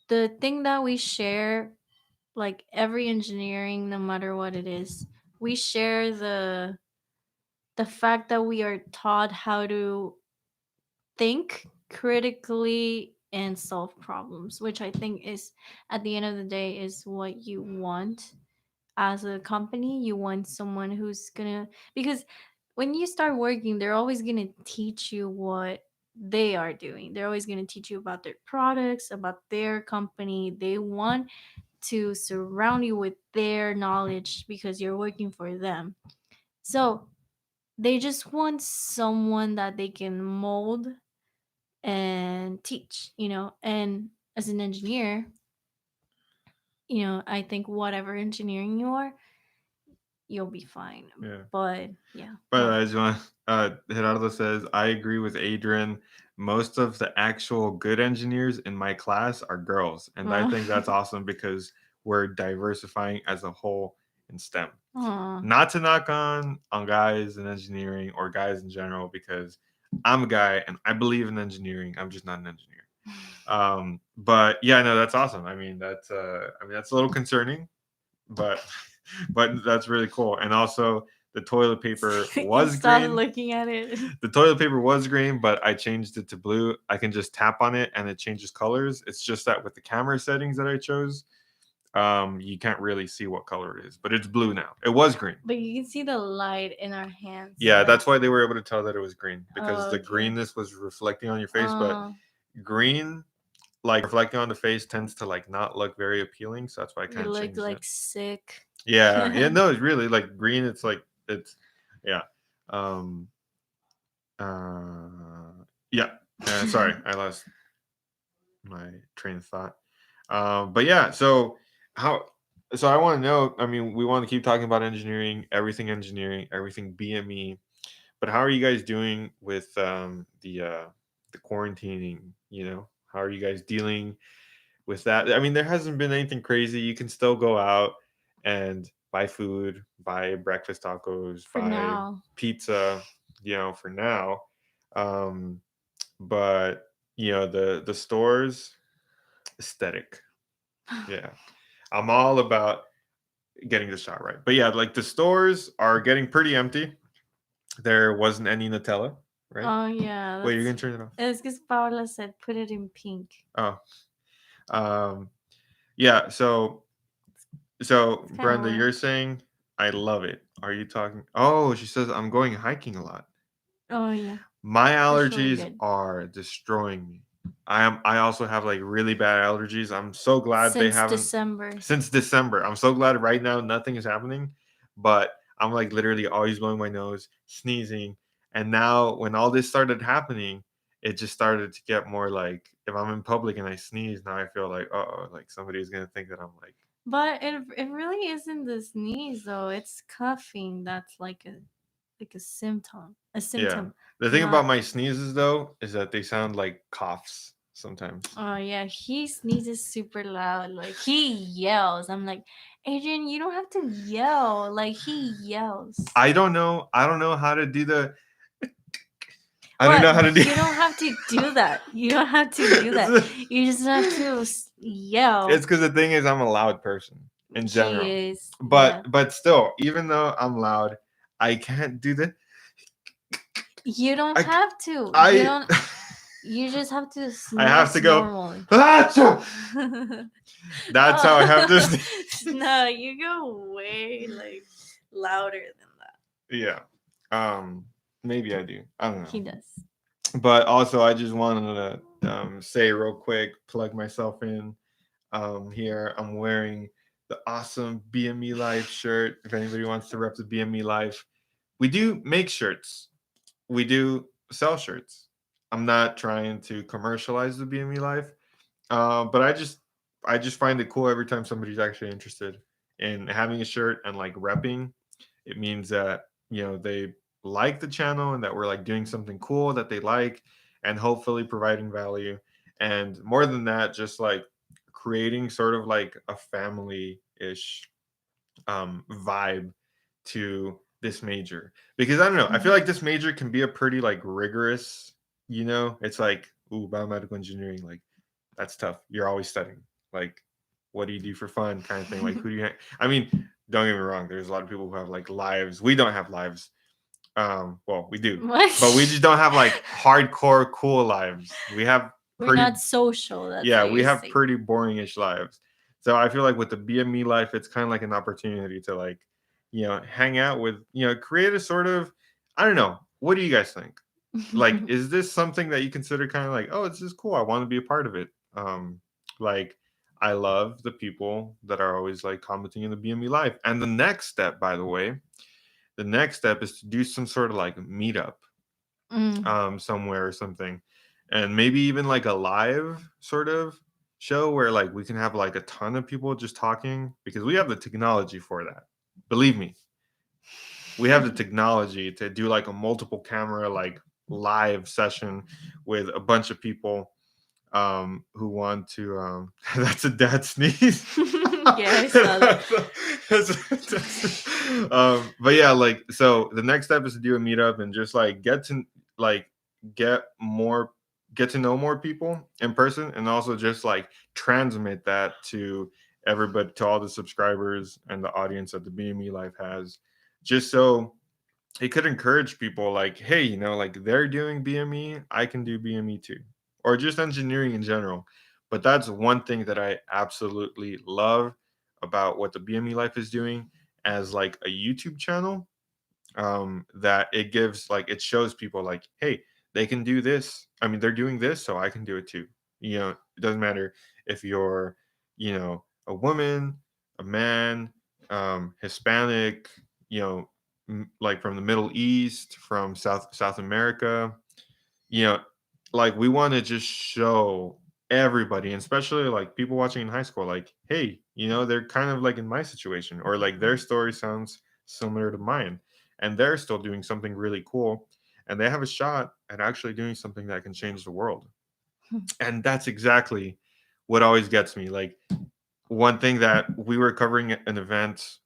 the thing that we share, like every engineering, no matter what it is, we share the fact that we are taught how to think critically and solve problems, which I think is, at the end of the day, is what you want as a company. You want someone who's gonna, because when you start working, they're always gonna teach you what they are doing. They're always gonna teach you about their products, about their company. They want to surround you with their knowledge because you're working for them. So they just want someone that they can mold and teach, and as an engineer, I think whatever engineering you are, you'll be fine. Yeah. But yeah, By the well, way, I just want Gerardo says I agree with Adrian. Most of the actual good engineers in my class are girls, and I well think that's awesome because we're diversifying as a whole in STEM. Aw. Not to knock on guys in engineering or guys in general, because I'm a guy and I believe in engineering. I'm just not an engineer. But yeah, no, that's awesome. That's a little concerning, but but that's really cool. And also the toilet paper You was started green. looking at it. The toilet paper was green, but I changed it to blue. I can just tap on it and it changes colors. It's just that with the camera settings that I chose, you can't really see what color it is, but it's blue now. It was green. But you can see the light in our hands. Yeah, like- that's why they were able to tell that it was green, because Oh, the okay. greenness was reflecting on your face. But Uh, green, like reflecting on the face, tends to like not look very appealing. So that's why I you kind of look changed like it. sick. Yeah, yeah, no, it's really like green. It's like it's, yeah, um, yeah. Sorry, I lost my train of thought. But yeah, how? So I want to know. I mean, we want to keep talking about engineering, everything BME. But how are you guys doing with the quarantining? You know, how are you guys dealing with that? I mean, there hasn't been anything crazy. You can still go out and buy food, buy breakfast tacos, For buy now. pizza. You know, for now. Um, but you know, the stores, aesthetic. Yeah, I'm all about getting the shot right. But yeah, like the stores are getting pretty empty. There wasn't any Nutella, right? Oh yeah, Wait, you're that's gonna turn it off. it's because Paula said put it in pink. Oh, um, yeah. So It's kind of Brenda, you're orange. saying I love it. Are you talking? Oh, she says I'm going hiking a lot. Oh yeah, My that's really allergies good. are destroying me. I also have like really bad allergies. I'm so glad they Since haven't December. since December. I'm so glad right now nothing is happening, but I'm like literally always blowing my nose, sneezing, and now when all this started happening, it just started to get more like if I'm in public and I sneeze, now I feel like like somebody's gonna think that I'm like But it really isn't the sneeze though. It's coughing. That's like a symptom. A yeah. symptom. The thing about Not. my sneezes though is that they sound like coughs sometimes. Oh yeah, he sneezes super loud. Like he yells. I'm like, Adrian, you don't have to yell. Like he yells. I don't know how to do the. I don't What? know how to do. You don't have to do that. You don't have to do that. You just have to yell. It's because the thing is, I'm a loud person in general. He is. Yeah. But still, even though I'm loud, I can't do the. You don't I have to. You I don't. You just have to I have to sneeze go. normally. "Achoo!" That's how I have to. Oh, no, you go way like louder than that. Yeah. Um. Maybe I do. I don't He know. does. But also, I just wanted to say real quick, plug myself in. Here I'm wearing the awesome BME Life shirt. If anybody wants to rep the BME Life, we do make shirts. We do sell shirts. I'm not trying to commercialize the BME Life, but I just find it cool every time somebody's actually interested in having a shirt and like repping. It means that they like the channel and that we're like doing something cool that they like, and hopefully providing value. And more than that, just like creating sort of like a family ish vibe to this major, because I don't know, I feel like this major can be a pretty like rigorous, it's like, ooh, biomedical engineering, like that's tough, you're always studying, like what do you do for fun kind of thing, like who do you I mean, don't get me wrong, there's a lot of people who have like lives. We don't have lives. Well, we do, What? but we just don't have like hardcore cool lives. We have We're pretty not social. That's Yeah, what we you're have saying. pretty boring-ish lives. So I feel like with the BME life, it's kind of like an opportunity to like, hang out with, create a sort of, I don't know. What do you guys think? Like, is this something that you consider kind of like, oh, this is cool. I want to be a part of it. Like, I love the people that are always like commenting in the BME life. And the next step, by the way, the next step is to do some sort of like meetup Mm. somewhere or something, and maybe even like a live sort of show where like we can have like a ton of people just talking, because we have the technology for that. Believe me, we have the technology to do like a multiple camera like live session with a bunch of people who want to that's a dad sneeze. Yeah, I saw that. But yeah, like, so the next step is to do a meetup and just like like get more get to know more people in person, and also just like transmit that to everybody, to all the subscribers and the audience that the BME Life has, just so it could encourage people like, hey, like they're doing BME, I can do BME too, or just engineering in general. But that's one thing that I absolutely love about what the BME Life is doing as like a YouTube channel, that it gives, like, it shows people like, hey, they can do this. I mean, they're doing this, so I can do it too. It doesn't matter if you're, a woman, a man, Hispanic, you know, like from the Middle East, from South America, you know, like we want to just show everybody, and especially like people watching in high school, like, hey, they're kind of like in my situation, or like their story sounds similar to mine, and they're still doing something really cool, and they have a shot at actually doing something that can change the world. And that's exactly what always gets me. Like, one thing that we were covering at an event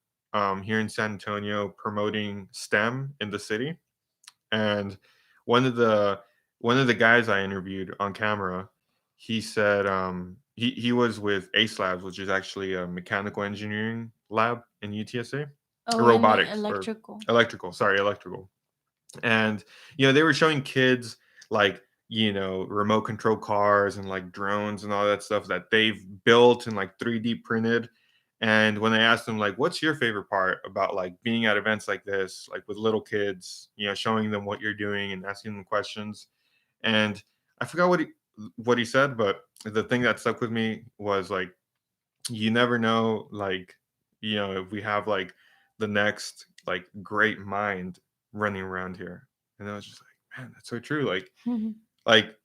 here in San Antonio promoting STEM in the city, and one of the one of the guys I interviewed on camera, he said, he was with Ace Labs, which is actually a mechanical engineering lab in UTSA, Oh, and robotics or electrical. electrical, sorry, electrical. And they were showing kids like, remote control cars and like drones and all that stuff that they've built and like 3D printed. And when I asked them like, what's your favorite part about like being at events like this, like with little kids, showing them what you're doing and asking them questions, and I forgot what he said, but the thing that stuck with me was like, you never know, like, if we have like the next like great mind running around here. And I was just like, man, that's so true. Like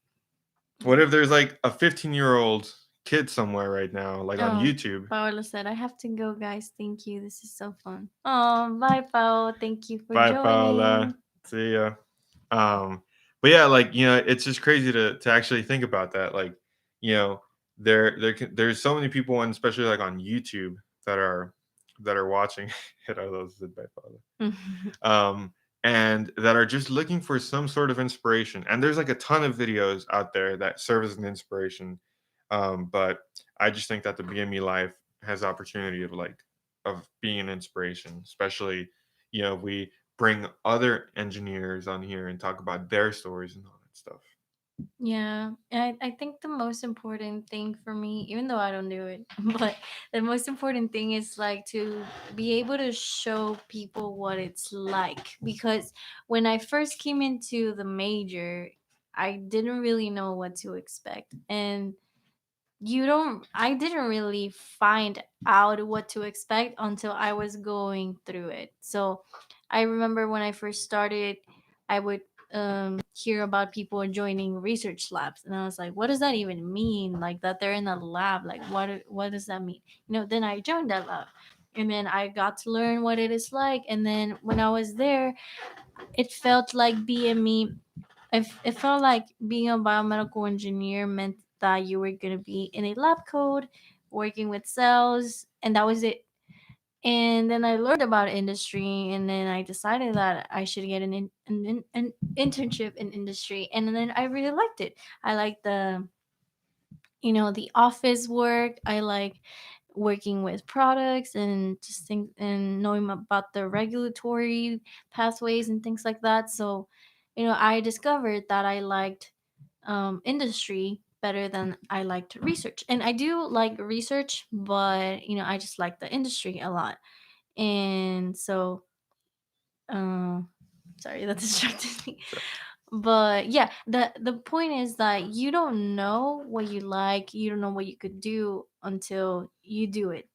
what if there's like a 15-year-old kid somewhere right now, like on Oh, YouTube? Paola said, I have to go, guys. Thank you. This is so fun. Oh, bye, Paola. Thank you for Bye, Paula. joining. See ya. But yeah, like, it's just crazy to actually think about that. Like, you know, there's so many people, and especially like on YouTube, that are watching it. I love this, by Paula. And that are just looking for some sort of inspiration. And there's like a ton of videos out there that serve as an inspiration. But I just think that the BME Life has the opportunity of being an inspiration, especially, we bring other engineers on here and talk about their stories and all that stuff. Yeah, I think the most important thing for me, even though I don't do it, but the most important thing is like to be able to show people what it's like. Because when I first came into the major, I didn't really know what to expect. And I didn't really find out what to expect until I was going through it. So I remember when I first started, I would hear about people joining research labs, and I was like, what does that even mean? Like that they're in a lab, like what does that mean? Then I joined that lab, and then I got to learn what it is like. And then when I was there, it felt like BME, it felt like being a biomedical engineer meant that you were going to be in a lab code working with cells, and that was it. And then I learned about industry, and then I decided that I should get an internship in industry, and then I really liked it. I liked the office work. I like working with products and just think and knowing about the regulatory pathways and things like that. So I discovered that I liked industry better than I liked research. And I do like research, but I just like the industry a lot. And so, uh, sorry, that distracted me. So, But yeah, the point is that you don't know what you like, you don't know what you could do until you do it.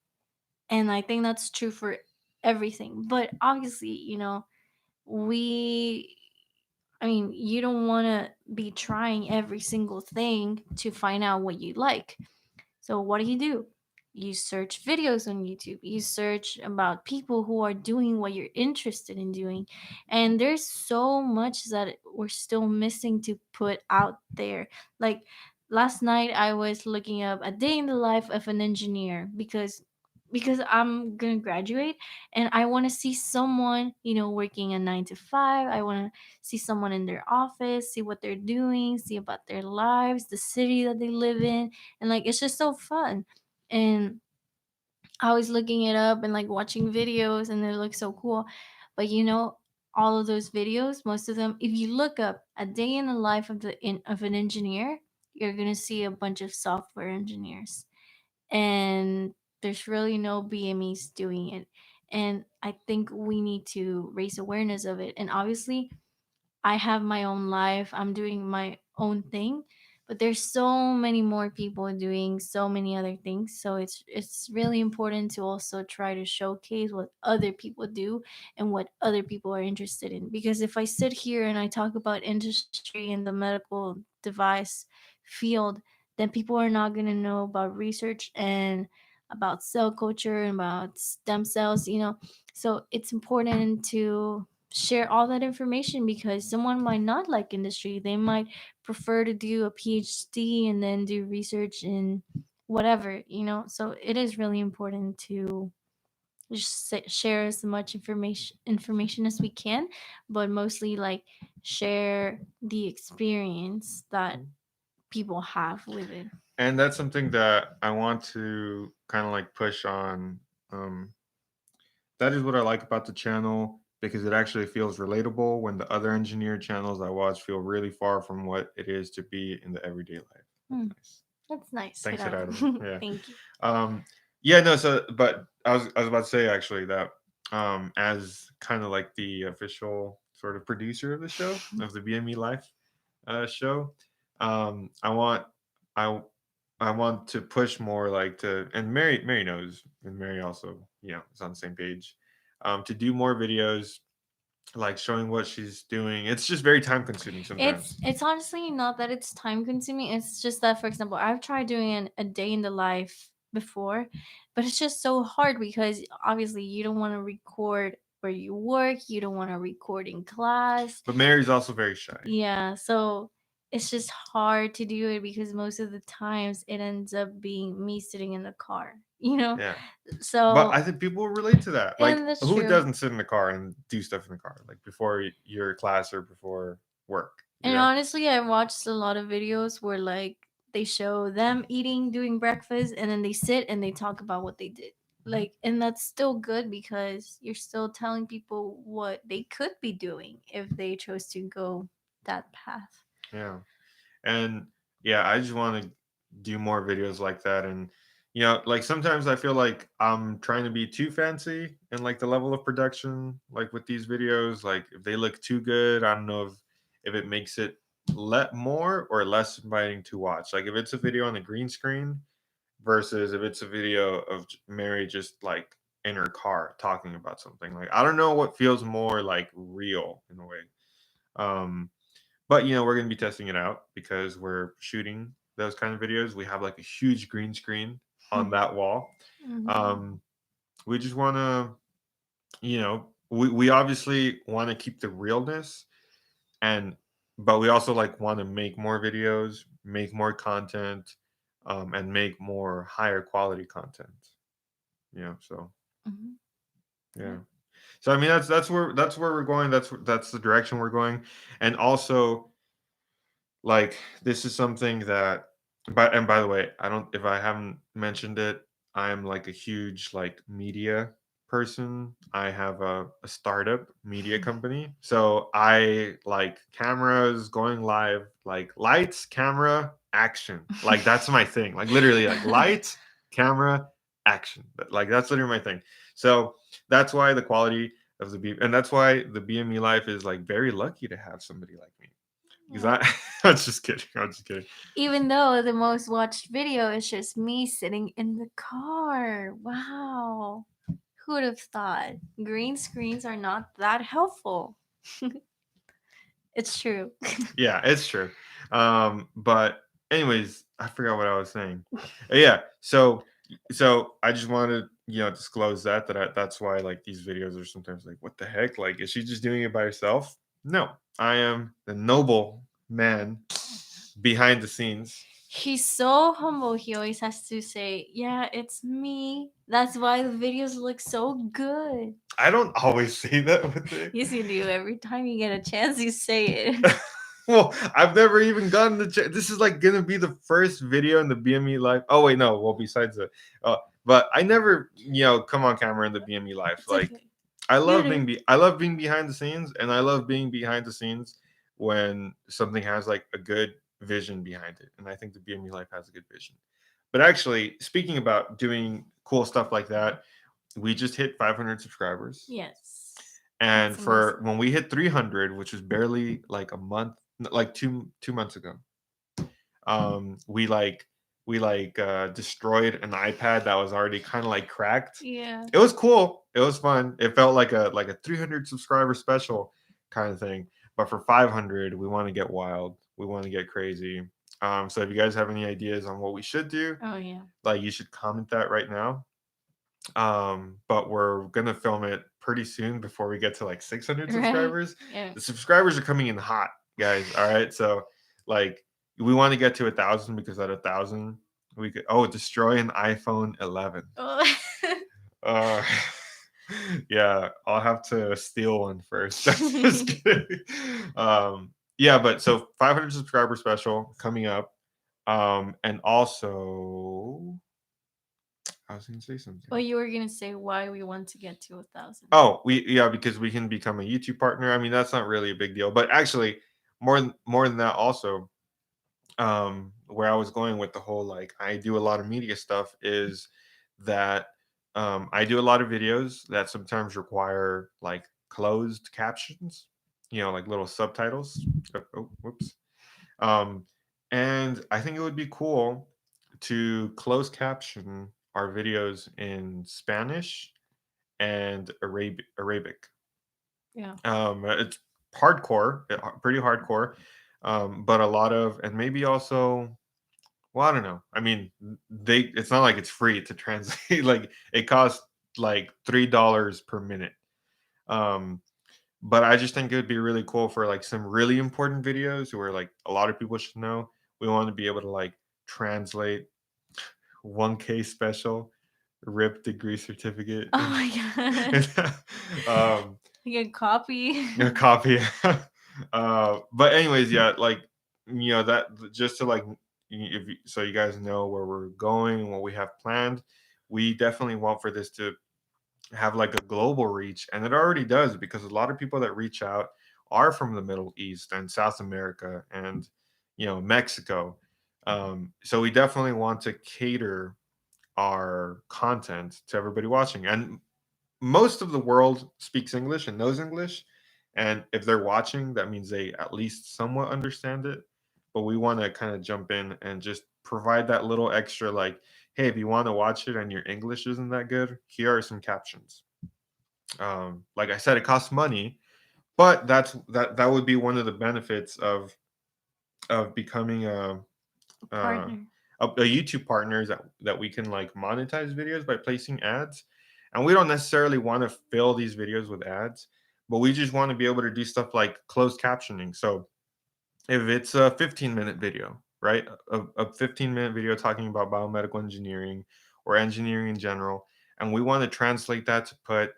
And I think that's true for everything. But obviously, we I mean, you don't want to be trying every single thing to find out what you like. So what do? You search videos on YouTube. You search about people who are doing what you're interested in doing. And there's so much that we're still missing to put out there. Like last night I was looking up a day in the life of an engineer, because because I'm gonna graduate and I want to see someone, working a 9 to 5. I want to see someone in their office, see what they're doing, see about their lives, the city that they live in, and like it's just so fun. And I was looking it up and like watching videos, and they look so cool. But all of those videos, most of them, if you look up a day in the life of an engineer, you're gonna see a bunch of software engineers, and there's really no BMEs doing it. And I think we need to raise awareness of it. And obviously, I have my own life. I'm doing my own thing, but there's so many more people doing so many other things. So it's really important to also try to showcase what other people do and what other people are interested in. Because if I sit here and I talk about industry and the medical device field, then people are not going to know about research and about cell culture and about stem cells. So it's important to share all that information, because someone might not like industry. They might prefer to do a PhD and then do research in whatever. So it is really important to just share as much information as we can, but mostly like share the experience that people have with it. And that's something that I want to kind of like push on. Um, that is what I like about the channel because it actually feels relatable when the other engineer channels I watch feel really far from what it is to be in the everyday life. That's Hmm, nice. that's nice, Thanks, Gerardo. Gerardo. Yeah. Thank you. Um, yeah, no, so but I was about to say actually that as kind of like the official sort of producer of the show, of the BME Life show, I want I I want to push more like to, and Mary knows, and Mary also is on the same page, to do more videos like showing what she's doing. It's just very time consuming It's sometimes. it's honestly not that it's time consuming. It's just that, for example, I've tried doing a day in the life before, but it's just so hard because obviously you don't want to record where you work, you don't want to record in class. But Mary's also very shy. Yeah, so it's just hard to do it because most of the times it ends up being me sitting in the car, you know? Yeah. But I So, think people will relate to that. Like, and that's who true. doesn't sit in the car and do stuff in the car, like before your class or before work? You And know? honestly, I watched a lot of videos where like they show them eating, doing breakfast, and then they sit and they talk about what they did. Like, and that's still good because you're still telling people what they could be doing if they chose to go that path. Yeah. And yeah, I just want to do more videos like that. And like sometimes I feel like I'm trying to be too fancy and like the level of production, like with these videos, like if they look too good, I don't know if it makes it let more or less inviting to watch. Like if it's a video on the green screen versus if it's a video of Mary just like in her car talking about something. Like I don't know what feels more like real in a way. Um, but we're gonna be testing it out because we're shooting those kind of videos. We have like a huge green screen on that wall. Mhm. Um, we just want to, we obviously want to keep the realness, and but we also like want to make more videos, make more content, and make more higher quality content. So Mhm. yeah. Yeah. So I mean that's where we're going. That's the direction we're going, and also like this is something that by the way, I don't if I haven't mentioned it, I'm like a huge like media person. I have a startup media company. So I like cameras going live, like lights, camera, action. Like that's my thing. Like literally like lights, camera, action. Like that's literally my thing. So that's why the quality of and that's why the BME Life is like very lucky to have somebody like me because Yeah. I'm just kidding. I'm just kidding. Even though the most watched video is just me sitting in the car. Wow. Who would have thought? Green screens are not that helpful. It's true. Yeah, it's true. But anyways, I forgot what I was saying. Yeah. So I just wanted to disclose that's why like these videos are sometimes like what the heck, like is she just doing it by herself? No, I am the noble man behind the scenes. He's so humble. He always has to say, "Yeah, it's me." That's why the videos look so good. I don't always say that with it. Yes, you do. Every time you get a chance, you say it. Well, I've never even gotten the chance. This is like gonna be the first video in the BME Life. Oh wait, no. Well, besides the, but I never, come on camera in the BME Life. It's Like, okay. I You love do. I love being behind the scenes, and I love being behind the scenes when something has like a good vision behind it. And I think the BME Life has a good vision. But actually, speaking about doing cool stuff like that, we just hit 500 subscribers. Yes. And That's for amazing. when we hit 300, which was barely like a month, like two months ago, we destroyed an iPad that was already kind of like cracked. Yeah. It was cool. It was fun. It felt like a 300 subscriber special kind of thing. But for 500, we want to get wild. We want to get crazy. So if you guys have any ideas on what we should do, Oh yeah. like you should comment that right now. But we're gonna film it pretty soon before we get to like 600 Right. subscribers. Yeah. The subscribers are coming in hot, guys. All right, so like we want to get to 1,000 because at 1,000 we could destroy an iPhone 11. Oh. Uh, yeah, I'll have to steal one first. Just kidding. Yeah, but so 500 subscriber special coming up. And also I was gonna say Well, something. you were gonna say why we want to get to 1,000. Oh, because we can become a YouTube partner. I mean, that's not really a big deal, but actually, more than that, also, where I was going with the whole like I do a lot of media stuff is that I do a lot of videos that sometimes require like closed captions, like little subtitles. Whoops. Um, and I think it would be cool to close caption our videos in Spanish and Arabic. Yeah. It's hardcore, pretty hardcore, but a lot of, and maybe also, well, I don't know. I mean, it's not like it's free to translate. Like it costs like $3 per minute. Um, but I just think it would be really cool for like some really important videos where like a lot of people should know. We want to be able to like translate 1K special, rip degree certificate, Oh my god. and um, Like a copy. a copy. But anyways, yeah, like that just to like so you guys know where we're going and what we have planned. We definitely want for this to have like a global reach, and it already does because a lot of people that reach out are from the Middle East and South America and Mexico. So we definitely want to cater our content to everybody watching, and most of the world speaks English and knows English. And if they're watching, that means they at least somewhat understand it. But we want to kind of jump in and just provide that little extra, like, hey, if you want to watch it and your English isn't that good, here are some captions. Like I said, it costs money, but that would be one of the benefits of becoming A uh, partner. a YouTube partner is that we can like monetize videos by placing ads. And we don't necessarily want to fill these videos with ads, but we just want to be able to do stuff like closed captioning. So if it's a 15-minute video, right? A 15-minute video talking about biomedical engineering or engineering in general, and we want to translate that to put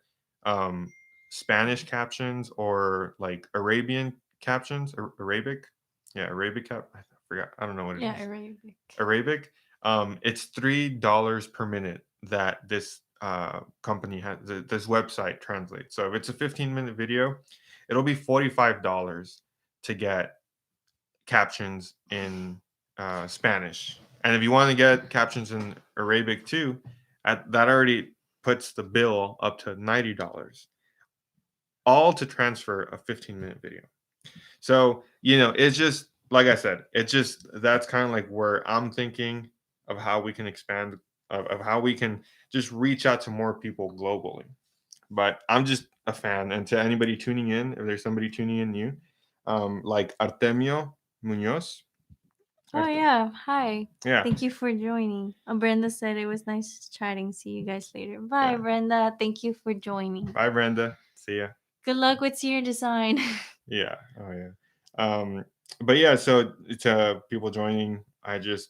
um, Spanish captions or like Arabian captions or Arabic. Yeah, Arabic I forgot. I don't know what it Yeah, is. Arabic. Arabic. It's $3 per minute that this company has. This website translates. So if it's a 15-minute video, it'll be $45 to get captions in Spanish. And if you want to get captions in Arabic too, that already puts the bill up to $90, all to transfer a 15-minute video. So, it's just like I said, it's just that's kind of like where I'm thinking of how we can expand, of how we can just reach out to more people globally. But I'm just a fan. And to anybody tuning in, if there's somebody tuning in new, like Artemio Munoz, Oh yeah. Hi. yeah, Thank you for joining. Brenda said it was nice chatting. See you guys later. Bye, yeah. Brenda. Thank you for joining. Bye, Brenda. See ya. Good luck with senior design. Yeah. Oh, yeah. Um, but yeah, so to people joining, I just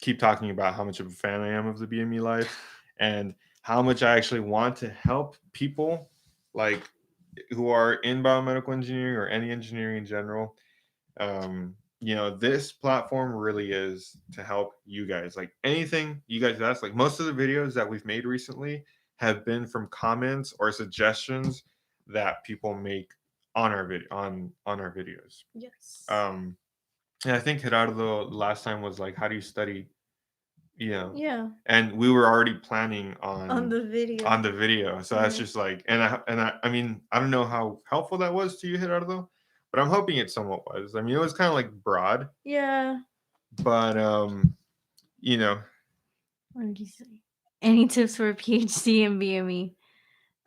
keep talking about how much of a fan I am of the BME life and how much I actually want to help people like who are in biomedical engineering or any engineering in general. This platform really is to help you guys. Like anything you guys ask, like most of the videos that we've made recently have been from comments or suggestions that people make on our video on our videos. Yes. Um, and I think Gerardo last time was like, "How do you study?" You know, Yeah. and we were already planning On the video. on the video, so that's Yeah. just like, I mean, I don't know how helpful that was to you, Gerardo, but I'm hoping it somewhat was. I mean, it was kind of like broad, Yeah. but you know, What did you say? Any tips for a PhD in BME?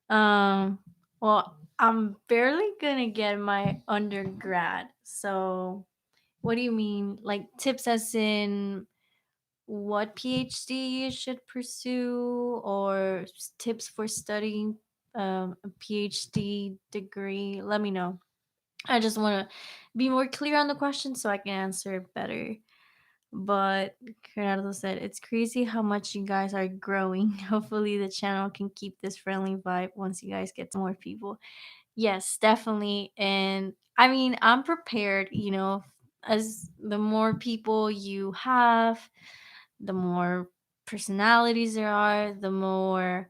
Um, well, I'm barely gonna get my undergrad. So, what do you mean? Like tips as in what PhD you should pursue, or tips for studying a PhD degree? Let me know. I just want to be more clear on the question so I can answer it better. But Gerardo said it's crazy how much you guys are growing. Hopefully, the channel can keep this friendly vibe once you guys get to more people. Yes, definitely. And I mean, I'm prepared, as the more people you have, the more personalities there are, the more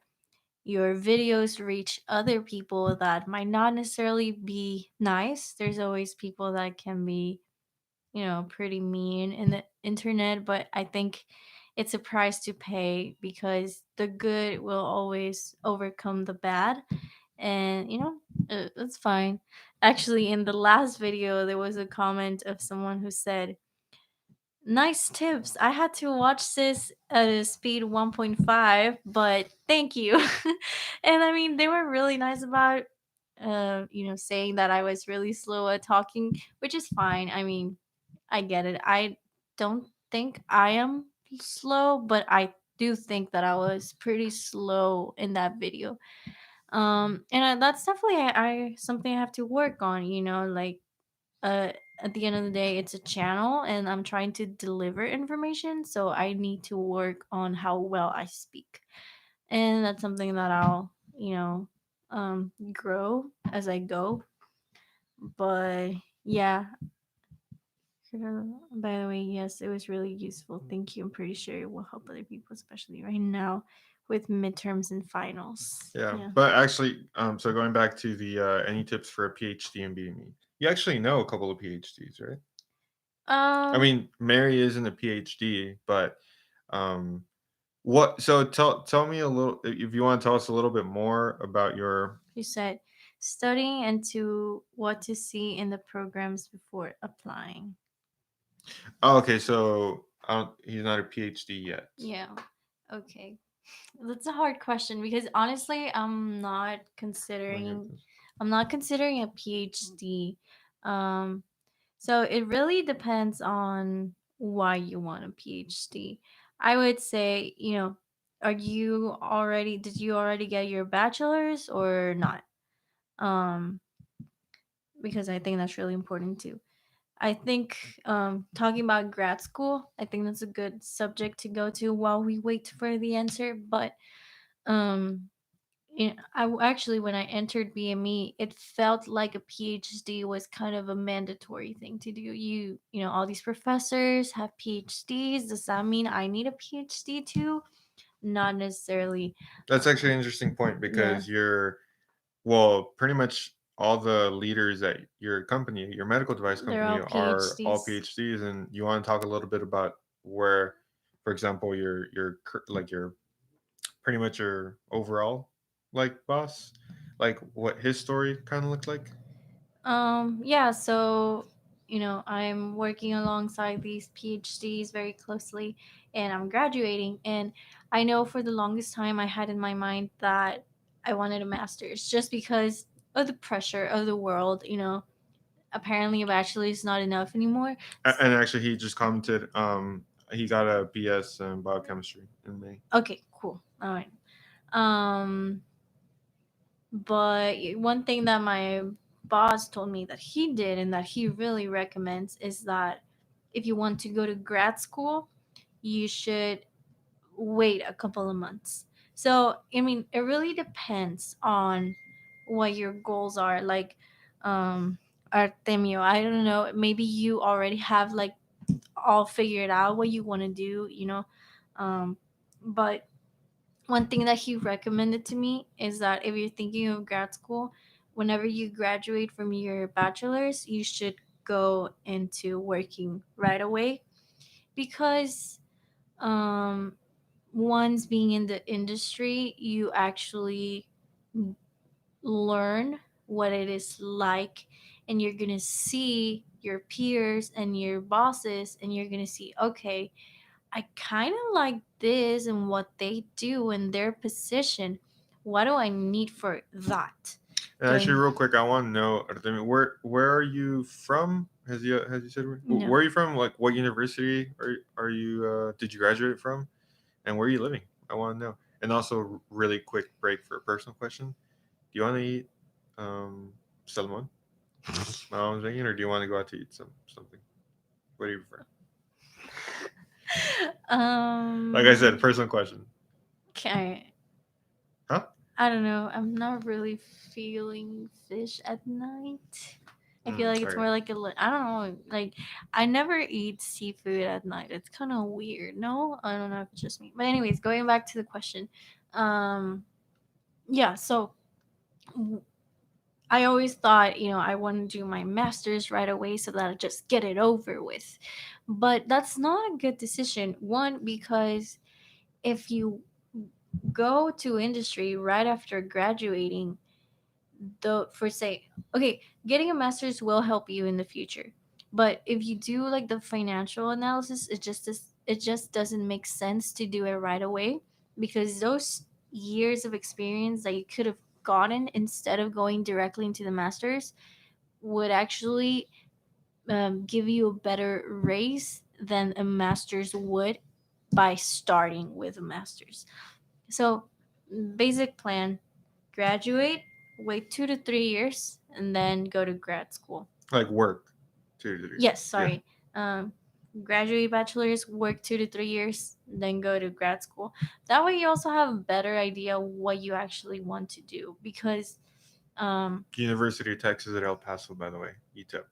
your videos reach other people that might not necessarily be nice. There's always people that can be, pretty mean in the internet, but I think it's a price to pay because the good will always overcome the bad. And, it's fine. Actually, in the last video, there was a comment of someone who said, nice tips. I had to watch this at a speed 1.5, but thank you. And I mean, they were really nice about, saying that I was really slow at talking, which is fine. I mean, I get it. I don't think I am slow, but I do think that I was pretty slow in that video. That's definitely something I have to work on. Like uh at the end of the day, it's a channel and I'm trying to deliver information, so I need to work on how well I speak. And that's something that I'll, grow as I go. But yeah, by the way, yes, it was really useful. Thank you. I'm pretty sure it will help other people, especially right now with midterms and finals. yeah. Yeah. But actually, so going back to the any tips for a PhD in BME, you actually know a couple of PhDs, right? I Um, mean, Mary isn't a PhD, but um, what? So tell me a little if you want to tell us a little bit more about your. you said studying and to what to see in the programs before applying. Oh, okay, so he's not a PhD yet. Yeah. Okay. That's a hard question because honestly, I get this. I'm not considering a PhD. Um so it really depends on why you want a PhD. I would say, did you already get your bachelor's or not? Um because I think that's really important too. I think talking about grad school, I think that's a good subject to go to while we wait for the answer. But um, actually, when I entered BME, it felt like a PhD was kind of a mandatory thing to do. All these professors have PhDs. Does that mean I need a PhD too? Not necessarily. That's actually an interesting point Yeah, because you're well, pretty much all the leaders at your company, your medical device they're company, all are all PhDs. PhDs, and you want to talk a little bit about where, for example, like your pretty much your overall like boss, like what his story kind of looked like. Yeah, so I'm working alongside these PhDs very closely and I'm graduating, and I know for the longest time I had in my mind that I wanted a master's just because of the pressure of the world. Apparently a bachelor is not enough anymore. And actually, he just commented. He got a BS in biochemistry in May. Okay, cool. All right. Um But one thing that my boss told me that he did and that he really recommends is that if you want to go to grad school, you should wait a couple of months. So, I mean, it really depends on what your goals are. Like, Artemio, I don't know, maybe you already have like all figured out what you want to do, you know. But one thing that he recommended to me is that if you're thinking of grad school, whenever you graduate from your bachelor's, you should go into working right away because um once being in the industry, you actually learn what it is like, and you're gonna see your peers and your bosses, and you're gonna see, okay, I kind of like this and what they do in their position. What do I need for that? And Do I actually, real quick, I want to know, Artemi, where are you from? Has you said no? where are you from? Like, what university are you? Did you graduate from? And where are you living? I want to know. And also, really quick break for a personal question. Do you want to eat salmon? My mom's making, or do you want to go out to eat something? What do you prefer? Like I said, um, personal question. okay. Huh? I don't know. I'm not really feeling fish at night. I feel like it's Okay. more like I don't know. Like I never eat seafood at night. It's kind of weird. No, I don't know if it's just me. But anyways, going back to the question. Um, yeah. So I always thought, I want to do my master's right away so that I just get it over with. But that's not a good decision. One, because if you go to industry right after graduating, the for say, okay, getting a master's will help you in the future. But if you do like the financial analysis, it just doesn't make sense to do it right away because those years of experience that you could have gotten instead of going directly into the masters would actually give you a better raise than a master's would by starting with a master's. So, basic plan: graduate, wait 2 to 3 years, and then go to grad school. Like work. 2 to 3 years. Yes, Yeah. sorry. Um, Graduate bachelor's, work 2 to 3 years, then go to grad school. That way, you also have a better idea what you actually want to do because University of Texas at El Paso, by the way. UTEP.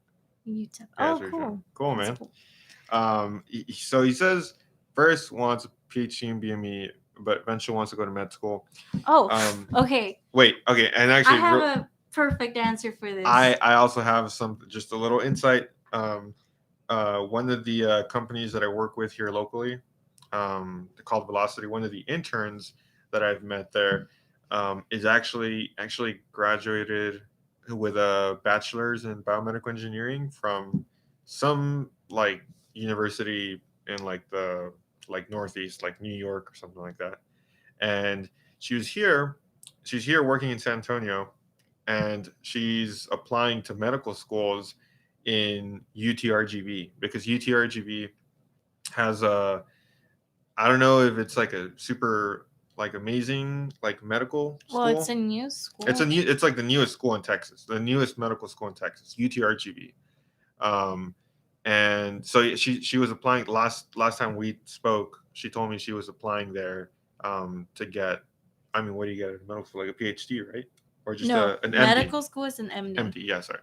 you tip. Yeah, Oh, that's what you're saying. cool. Cool, That's man. cool. So he says first wants a PhD in BME, but eventually wants to go to med school. Oh, Um, okay. wait, okay, and I actually, have a perfect answer for this. I also have some just a little insight. One of the companies that I work with here locally, called Velocity. One of the interns that I've met there is actually graduated with a bachelor's in biomedical engineering from some like university in like the like Northeast, like New York or something like that. And she was here. She's here working in San Antonio, and she's applying to medical schools in UTRGV because UTRGV has a, I don't know if it's like a super like amazing like medical Well, it's school. a new school. It's like the newest school in Texas, the newest medical school in Texas, UTRGV. Um, and so she was applying last time we spoke. She told me she was applying there to get. I mean, what do you get at medical school? Like a PhD, right? Or just No, an MD? medical school is an MD. MD, yeah, sorry.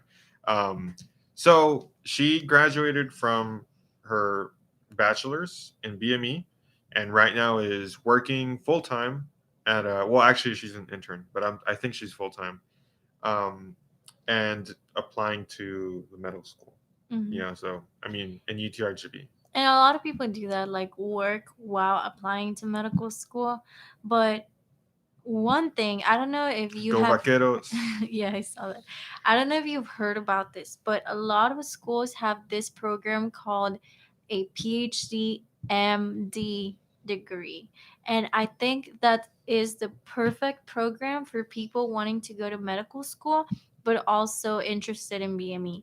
Um, so she graduated from her bachelor's in BME, and right now is working full time at a. Well, actually, she's an intern, but I think she's full time, um, and applying to the medical school. Hmm. Yeah, so I mean, in UTRGB. And a lot of people do that, like work while applying to medical school. But one thing, I don't know if you Go have, Vaqueros. yeah, I saw that. I don't know if you've heard about this, but a lot of schools have this program called a PhD MD degree. And I think that is the perfect program for people wanting to go to medical school, but also interested in BME.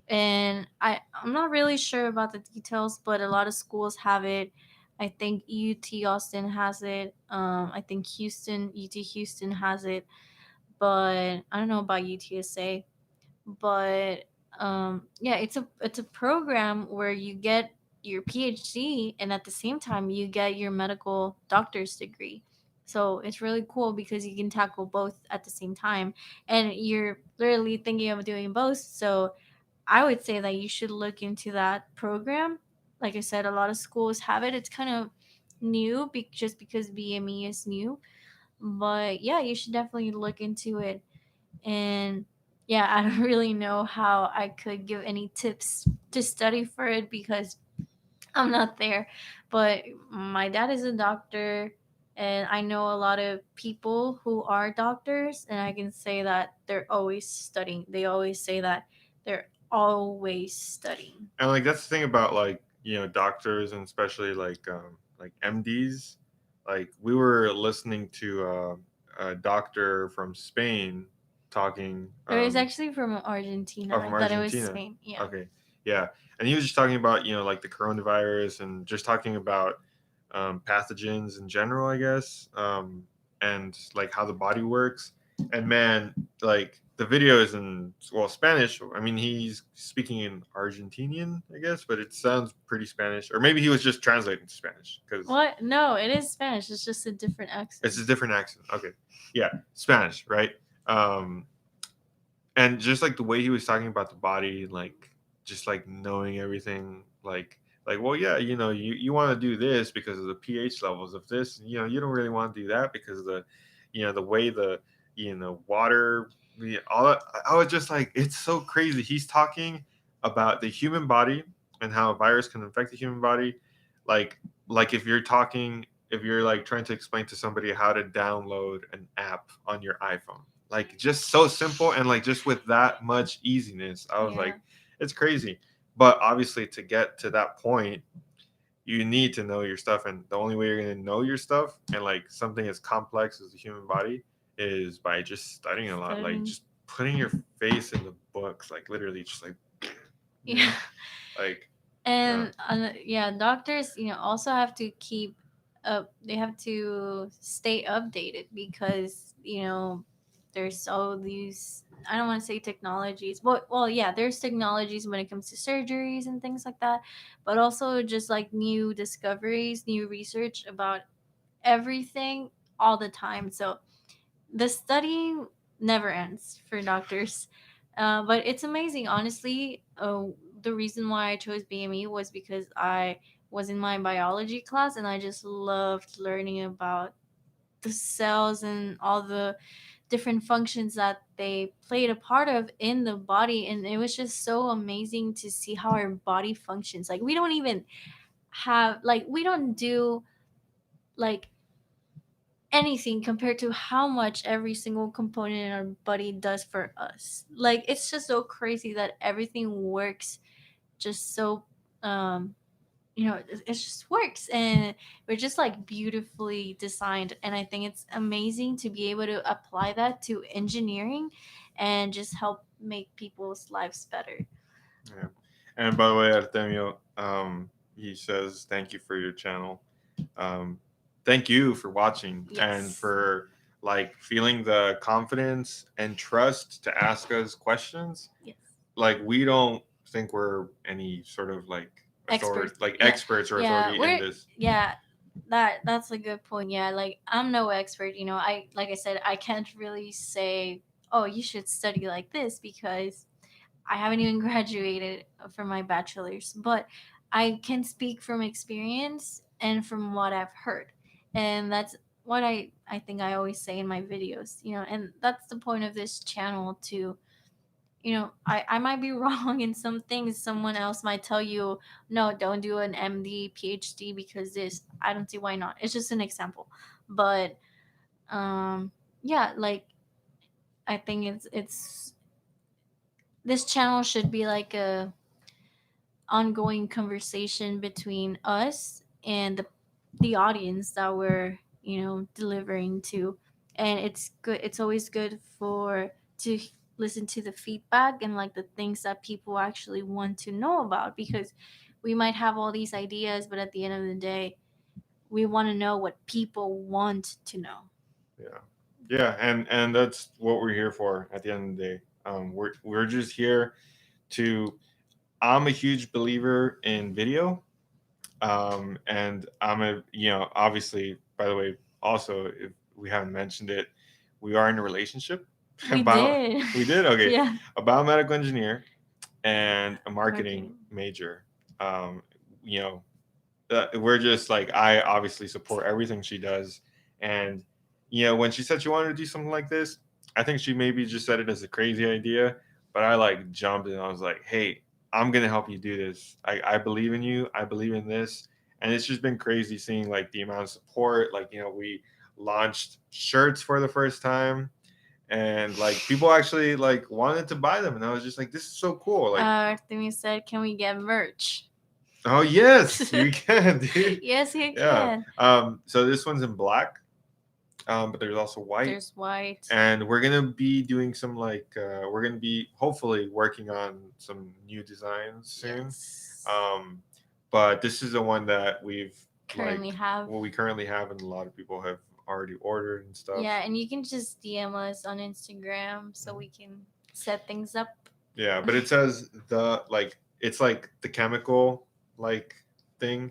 And I'm not really sure about the details, but a lot of schools have it. I think UT Austin has it. I think UT Houston has it, but I don't know about UTSA. But yeah, it's a program where you get your PhD, and at the same time you get your medical doctor's degree. So it's really cool because you can tackle both at the same time, and you're literally thinking of doing both. So I would say that you should look into that program. Like I said, a lot of schools have it. It's kind of new just because BME is new. But yeah, you should definitely look into it. And yeah, I don't really know how I could give any tips to study for it because I'm not there. But my dad is a doctor, and I know a lot of people who are doctors, and I can say that they're always studying. They always say that they're always studying. And like that's the thing about like doctors and especially like MDs. Like we were listening to a doctor from Spain talking. It was actually from Argentina. Oh, I from thought it was Argentina. Spain. Yeah. Okay, yeah, and he was just talking about like the coronavirus and just talking about pathogens in general, I guess, and like how the body works. And man, like the video is in Spanish. I mean, he's speaking in Argentinian, I guess, but it sounds pretty Spanish. Or maybe he was just translating to Spanish because What? No, it is Spanish. It's just a different it's a accent. different accent. Okay, yeah, Spanish, right? Um, and just like the way he was talking about the body, like just like knowing everything, like well, yeah, you want to do this because of the pH levels of this, you don't really want to do that because of the the way the water, all that. I was just like, it's so crazy. He's talking about the human body and how a virus can infect the human body, like if you're like trying to explain to somebody how to download an app on your iPhone, like just so simple and like just with that much easiness. I was Yeah. like, it's crazy. But obviously to get to that point, you need to know your stuff, and the only way you're going to know your stuff and like something as complex as the human body is by just studying a lot, like Studying. just putting your face in the books, like literally just like you Yeah. know like yeah, And yeah, doctors, also have to keep up. They have to stay updated because there's all these. I don't want to say technologies. Well, yeah, there's technologies when it comes to surgeries and things like that, but also just like new discoveries, new research about everything all the time. So the studying never ends for doctors. But it's amazing, honestly. The reason why I chose BME was because I was in my biology class and I just loved learning about the cells and all the different functions that they played a part of in the body. And it was just so amazing to see how our body functions. Like, we don't even we don't do like anything compared to how much every single component in our body does for us. Like, it's just so crazy that everything works just so um it just works, and we're just like beautifully designed. And I think it's amazing to be able to apply that to engineering and just help make people's lives better. yeah. And by the way, Artemio, he says thank you for your channel. um, Thank you for watching and Yes. for like feeling the confidence and trust to ask us questions. Yes. Like we don't think we're any sort of like authority, Experts. like Yeah. experts or Yeah, authority in we're this. yeah, that's a good point. Yeah, like, I'm no expert. I, like I said, I can't really say, oh, you should study like this, because I haven't even graduated from my bachelor's. But I can speak from experience and from what I've heard. And that's what I think I always say in my videos, and that's the point of this channel, to I might be wrong in some things. Someone else might tell you, no, don't do an MD, PhD, because this. I don't see why not. It's just an example. But yeah, like, I think it's this channel should be like a ongoing conversation between us and the audience that we're delivering to. And it's good, it's always good for to listen to the feedback and like the things that people actually want to know about, because we might have all these ideas, but at the end of the day, we want to know what people want to know. Yeah, yeah, and that's what we're here for. At the end of the day, we're just here to. I'm a huge believer in video. And I'm a, obviously, by the way, also, if we haven't mentioned it, we are in a relationship. We did. We did? Okay. Yeah. A biomedical engineer and a marketing Marketing. major. Um, you know, we're just like, I obviously support everything she does. And, when she said she wanted to do something like this, I think she maybe just said it as a crazy idea, but I like jumped and I was like, hey, I'm going to help you do this. I believe in you. I believe in this. And it's just been crazy seeing like the amount of support. Like, we launched shirts for the first time, and like people actually like wanted to buy them. And I was just like, this is so cool. Like, Artemi said, "Can we get merch?" oh yes, you can, dude. Yes, you Yeah. can. So this one's in black, but there's also white, There's white. and we're gonna be doing some like we're gonna be hopefully working on some new designs soon. Yes. Um, but this is the one that we've Currently like have. what we currently have, and a lot of people have already ordered and stuff. Yeah, and you can just DM us on Instagram so we can set things up. Yeah, but it says the like it's like the chemical like thing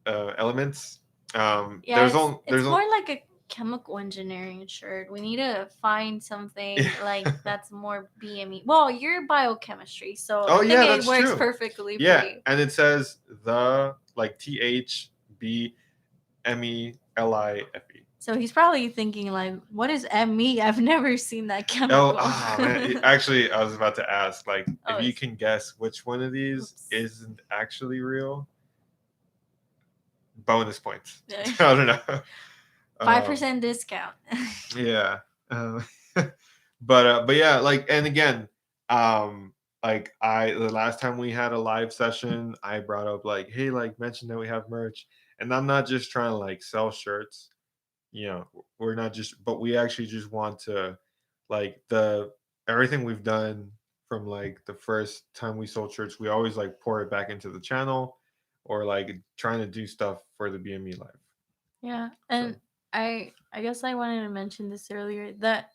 elements. Yeah, There's on it's there's on more like a chemical engineering shirt. We need to find something like that's more BME. Well, you're biochemistry, so Oh I think yeah, it that's works true. perfectly for Yeah, you. and it says the like THBMELIFE. So he's probably thinking like, "What is ME? I've never seen that Oh, chemical." man! Actually, I was about to ask, like, if Oh, you can guess which one of these oops. isn't actually real, bonus points. I don't know. 5% discount. Yeah. Um, but yeah, like, and again, um like, the last time we had a live session, I brought up like, hey, like, mention that we have merch, and I'm not just trying to like sell shirts. We're not just, but we actually just want to, like, the everything we've done from like the first time we sold shirts, we always like pour it back into the channel, or like trying to do stuff for the BME life. Yeah, So and I guess I wanted to mention this earlier that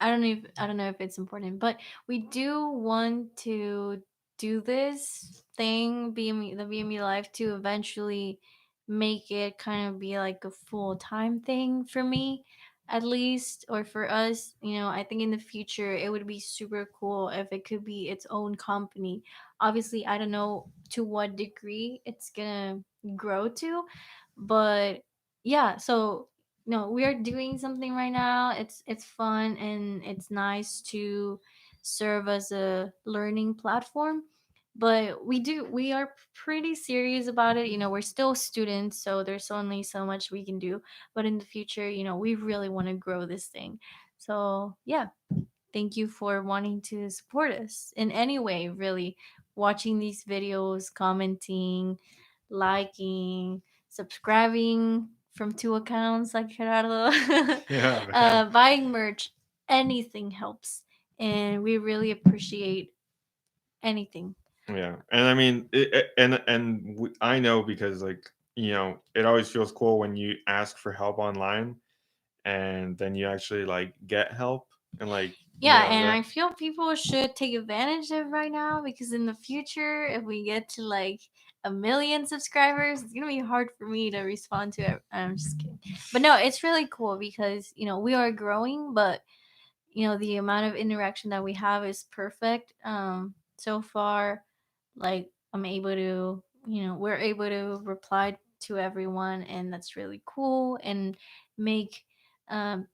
I don't know if it's important, but we do want to do this thing, BME the BME Life, to eventually make it kind of be like a full time thing for me, at least, or for us. I think in the future it would be super cool if it could be its own company. Obviously, I don't know to what degree it's gonna grow to, but yeah. So no, we are doing something right now. It's fun and it's nice to serve as a learning platform, but we are pretty serious about it. We're still students, so there's only so much we can do, but in the future, we really want to grow this thing. So yeah, thank you for wanting to support us in any way, really. Watching these videos, commenting, liking, subscribing from two accounts like Gerardo, yeah, man. buying merch, anything helps. And we really appreciate anything. Yeah, and I mean, I know, because like, it always feels cool when you ask for help online, and then you actually like get help, and like, Yeah, and I that. feel people should take advantage of right now because in the future, if we get to like 1 million subscribers, it's gonna be hard for me to respond to it. I'm just kidding, but no, it's really cool because we are growing, but the amount of interaction that we have is perfect. So far, like I'm able to, we're able to reply to everyone, and that's really cool. And make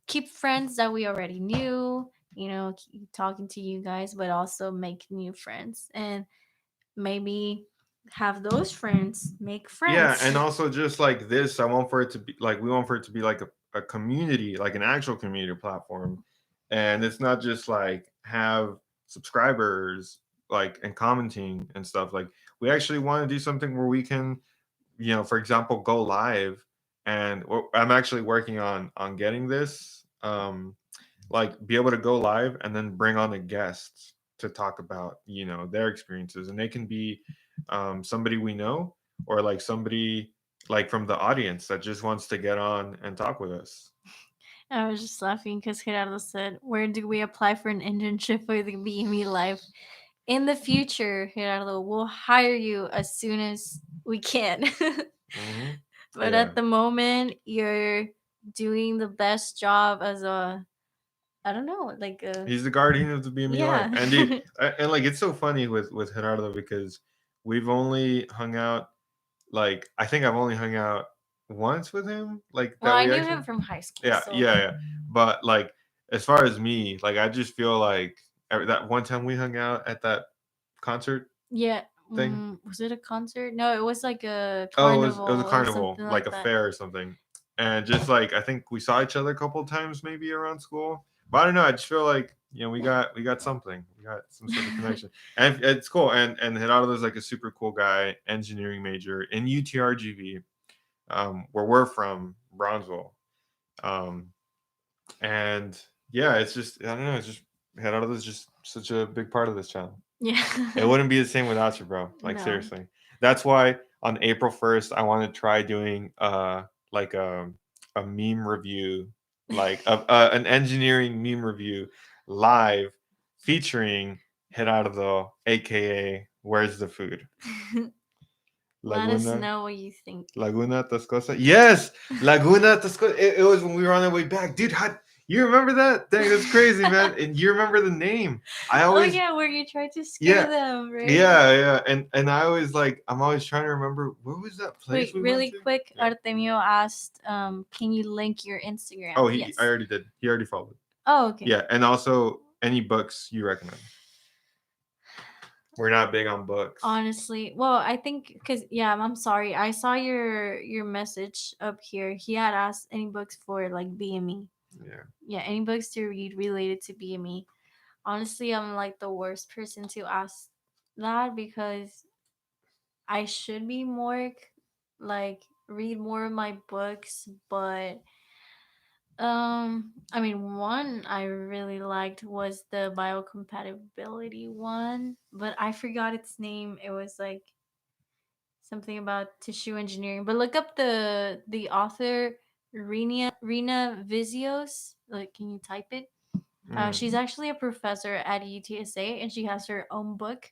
keep friends that we already knew, keep talking to you guys, but also make new friends, and maybe have those friends make Yeah, friends. and also just like this, I want for it to be like, we want for it to be like a community, like an actual community platform. And it's not just like have subscribers like and commenting and stuff. Like, we actually want to do something where we can, for example, go live. And I'm actually working on getting this, like, be able to go live and then bring on a guest to talk about, their experiences, and they can be somebody we know, or like somebody like from the audience that just wants to get on and talk with us. I was just laughing because Gerardo said, "Where do we apply for an internship for the BME Life?" In the future, Gerardo, we'll hire you as soon as we can. Hmm. But Yeah, at the moment, you're doing the best job as a, I don't know, like a, he's the guardian of the BME life, yeah. and and like it's so funny with Gerardo because we've only hung out like I think I've only hung out once with him, like Well, that I we knew actually. him from high school, Yeah, so yeah, yeah. But like as far as me, like I just feel like that one time we hung out at that concert yeah. thing. Was it a concert? No, it was like a Oh, it was a carnival or carnival, something like like a that. fair or something. And just like I think we saw each other a couple of times maybe around school. But I don't know, I just feel like, we got something. We got some sort of connection. And it's cool. And Gerardo's like a super cool guy, engineering major in UTRGV, where we're from, Bronzeville. Um, and yeah, it's just I don't know, it's just Gerardo is just such a big part of this channel. Yeah. It wouldn't be the same without you, bro. Like No. seriously. That's why on April 1st I want to try doing like a meme review, like an engineering meme review live featuring Gerardo, aka Where's the Food? Let us Laguna know what you think. Laguna Tascosa. Yes, Laguna Tascosa. It was when we were on our way back, dude. You remember that? Dang, that's crazy, man. And you remember the name? I Oh always, yeah, where you tried to scare yeah, them, right? yeah. And I always like, I'm always trying to remember where was that place Wait, we went really to? quick, Yeah. Artemio asked, can you link your Oh, Instagram? I Yes. already did. He already followed. Oh, okay. Yeah, and also any books you recommend. We're not big on books. Honestly, well, I think because yeah, I'm sorry. I saw your message up here. He had asked any books for like BME. Yeah. Yeah, any books to read related to BME. Honestly, I'm like the worst person to ask that because I should be more like read more of my books, but I mean, one I really liked was the biocompatibility one, but I forgot its name. It was like something about tissue engineering. But look up the author Rena Vizios. Like, can you type it? She's Mm. actually a professor at UTSA, and she has her own book.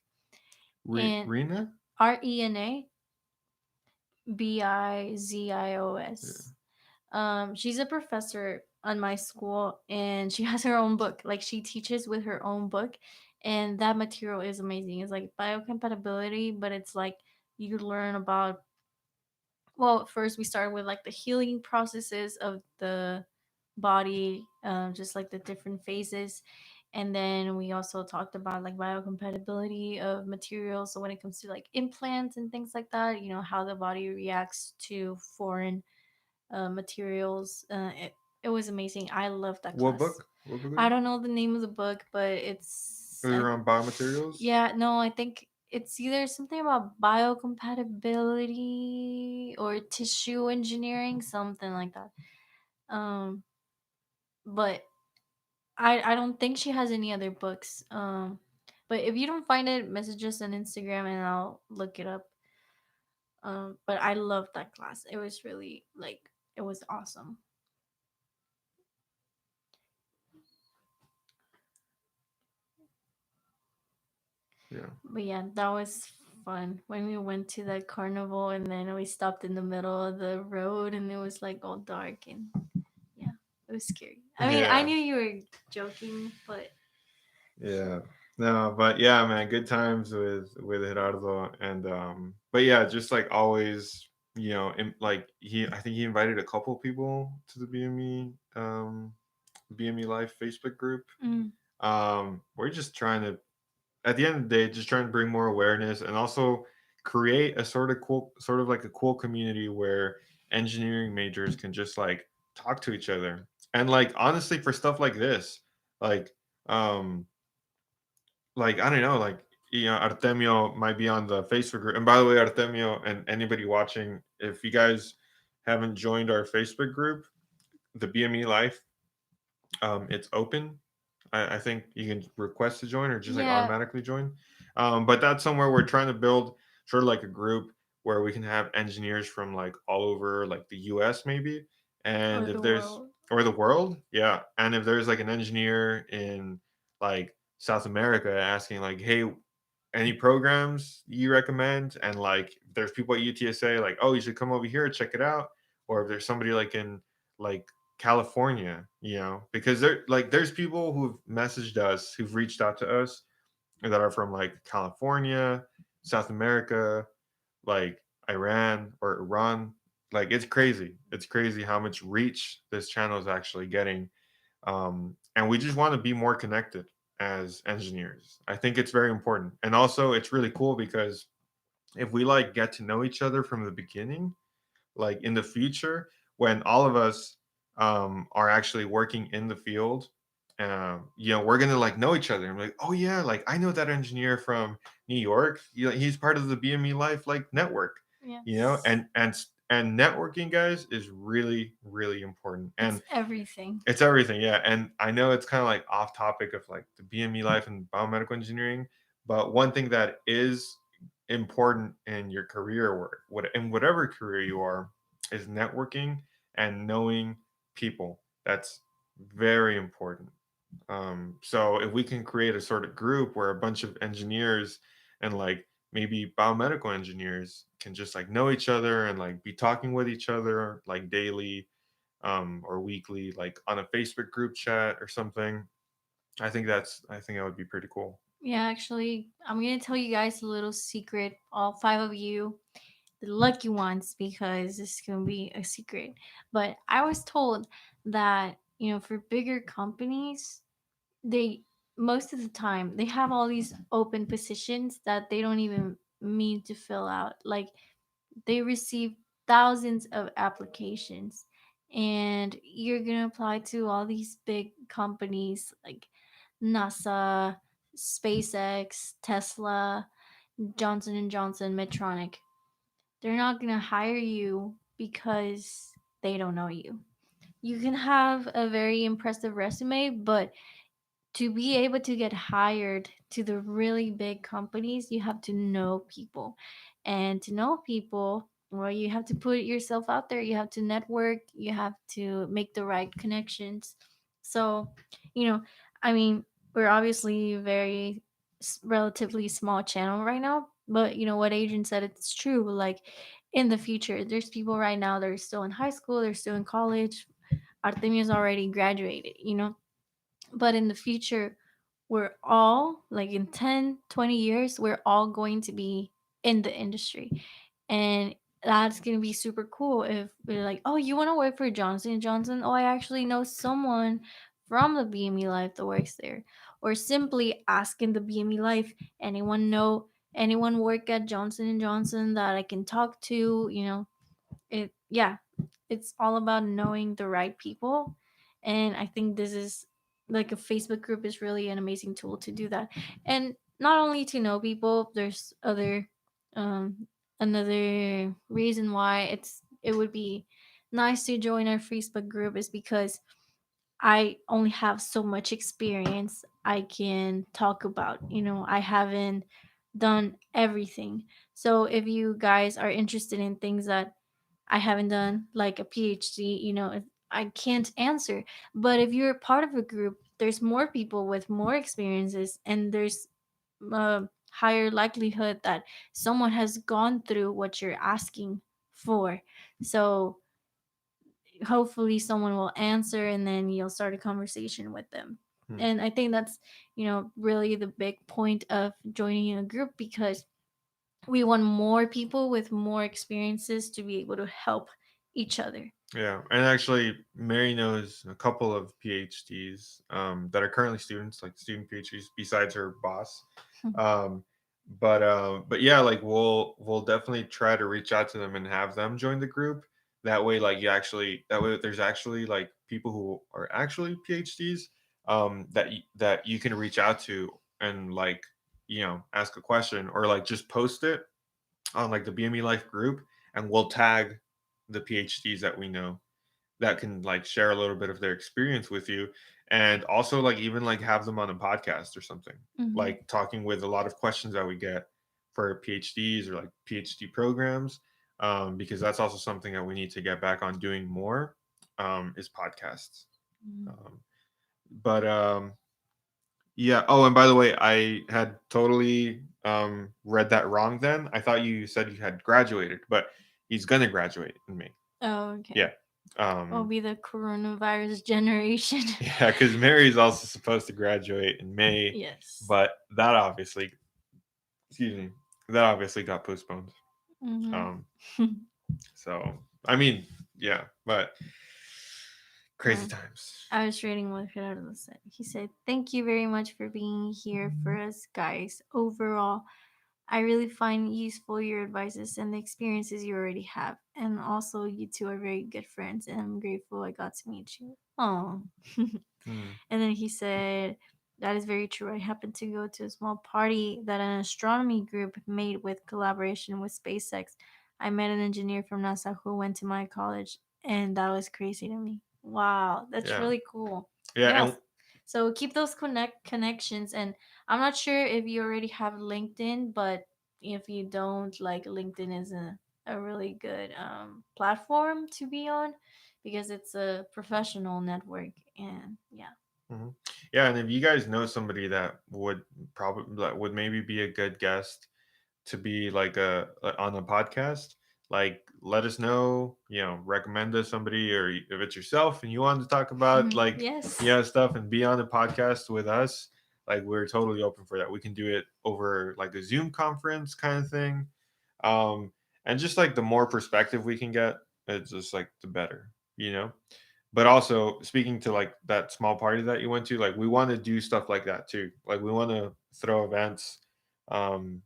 And Rena? Yeah. RENABIZIOS. She's a professor on my school, and she has her own book. Like she teaches with her own book, and that material is amazing. It's like biocompatibility, but it's like you learn about. Well, first we started with like the healing processes of the body, just like the different phases, and then we also talked about like biocompatibility of materials. So when it comes to like implants and things like that, how the body reacts to foreign materials. It was amazing. I loved that What class. book? What book is I it? don't know the name of the book, but Is it around biomaterials? yeah, no, I think it's either something about biocompatibility or tissue engineering, something like that. Um, but I don't think she has any other books. But if you don't find it, message us on Instagram and I'll look it up. But I loved that class. It was really like it was awesome. Yeah. But yeah, that was fun when we went to the carnival and then we stopped in the middle of the road and it was like all dark and yeah, it was scary. I mean, I Yeah. knew you were joking, but Yeah. No, but yeah, man, good times with Gerardo, and but yeah, just like always, like I think he invited a couple people to the BME Life Facebook group. mm, We're just trying to, at the end of the day, just trying to bring more awareness and also create a sort of like a cool community where engineering majors can just like talk to each other. And like honestly, for stuff like this, like um like I don't know, like Artemio might be on the Facebook group. And by the way, Artemio and anybody watching, if you guys haven't joined our Facebook group, the BME Life, it's open. I think you can request to join or just like yeah, automatically join. But that's somewhere we're trying to build sort of like a group where we can have engineers from like all over like the US maybe. or And if the there's, world. or the world, yeah. And if there's like an engineer in like South America asking like, hey, any programs you recommend, and like if there's people at UTSA like, oh, you should come over here, check it out. Or if there's somebody like in like California, because there's people who've messaged us, who've reached out to us that are from like California, South America, like Iran or Iran. Like it's crazy how much reach this channel is actually getting. And we just want to be more connected as engineers. I think it's very important, and also it's really cool because if we like get to know each other from the beginning, like in the future when all of us are actually working in the field, we're gonna like know each other. I'm like, oh yeah, like I know that engineer from New York. He's part of the BME Life like network. Yes. And networking, guys, is really really important, It's and everything. it's everything, yeah. And I know it's kind of like off topic of like the BME Life and biomedical engineering, but one thing that is important in your career, in whatever career you are, is networking and knowing people. That's very important. So if we can create a sort of group where a bunch of engineers and like maybe biomedical engineers can just like know each other and like be talking with each other like daily, or weekly, like on a Facebook group chat or something. I think that would be pretty cool. Yeah, actually, I'm gonna tell you guys a little secret. All five of you, the lucky ones, because this is gonna be a secret. But I was told that, for bigger companies, they most of the time they have all these open positions that they don't even mean to fill out. Like, they receive thousands of applications, and you're gonna apply to all these big companies like NASA, SpaceX, Tesla, Johnson & Johnson, Medtronic. They're not gonna hire you because they don't know you. You can have a very impressive resume, but to be able to get hired to the really big companies, you have to know people. And to know people, well, you have to put yourself out there, you have to network, you have to make the right connections. So, you know, I mean, we're obviously a very relatively small channel right now, but what Adrian said, it's true. Like, in the future, there's people right now that are still in high school, they're still in college. Artemia's already graduated. But in the future, we're all like in 10, 20 years, we're all going to be in the industry. And that's going to be super cool if we're like, oh, you want to work for Johnson & Johnson? Oh, I actually know someone from the BME Life that works there. Or simply asking the BME Life, anyone work at Johnson & Johnson that I can talk to? Yeah, it's all about knowing the right people. And I think this is like a Facebook group is really an amazing tool to do that. And not only to know people, there's um another reason why it would be nice to join our Facebook group is because I only have so much experience I can talk about. I haven't done everything. So if you guys are interested in things that I haven't done, like a PhD, I can't answer. But if you're part of a group, there's more people with more experiences, and there's a higher likelihood that someone has gone through what you're asking for. So hopefully someone will answer, and then you'll start a conversation with them. Hmm. And I think that's, really the big point of joining a group, because we want more people with more experiences to be able to help each other. Yeah, and actually, Mary knows a couple of PhDs that are currently students, like student PhDs, besides her boss. Um, but yeah, like we'll definitely try to reach out to them and have them join the group. That way, like that way there's actually like people who are actually PhDs, that you can reach out to and like ask a question or like just post it on like the BME Life group, and we'll tag the PhDs that we know that can like share a little bit of their experience with you, and also like even like have them on a podcast or something, Hmm. like talking with a lot of questions that we get for PhDs or like PhD programs, because that's also something that we need to get back on doing more, is podcasts. Um, but Yeah. Oh, and by the way, I had totally read that wrong. Then I thought you said you had graduated, but he's gonna graduate in May. Oh, okay. Yeah. We'll Um, be the coronavirus generation. yeah, because Mary's also supposed to graduate in May, Yes. but that obviously, excuse me, that obviously got postponed. Mm-hmm. Um, so I mean, yeah, but crazy Well, times. I was reading what Gerardo said. He said, "Thank you very much for being here for us, guys. Overall, I really find useful your advices and the experiences you already have. And also, you two are very good friends, and I'm grateful I got to meet you." Oh. Hmm. And then he said, "That is very true. I happened to go to a small party that an astronomy group made with collaboration with SpaceX. I met an engineer from NASA who went to my college, and that was crazy to me." Wow, that's Yeah, really cool. yeah, Yes. and So keep those connections. And I'm not sure if you already have LinkedIn, but if you don't, like, LinkedIn is a really good platform to be on because it's a professional network. And yeah. mhm. Yeah, and if you guys know somebody that would probably that would maybe be a good guest to be like on a podcast, like let us know, recommend us somebody, or if it's yourself and you want to talk about like Yes. stuff and be on the podcast with us, like we're totally open for that. We can do it over like a Zoom conference kind of thing. Um and just like the more perspective we can get, it's just like the better, you know. But also speaking to like that small party that you went to, like we want to do stuff like that too. Like we want to throw events, um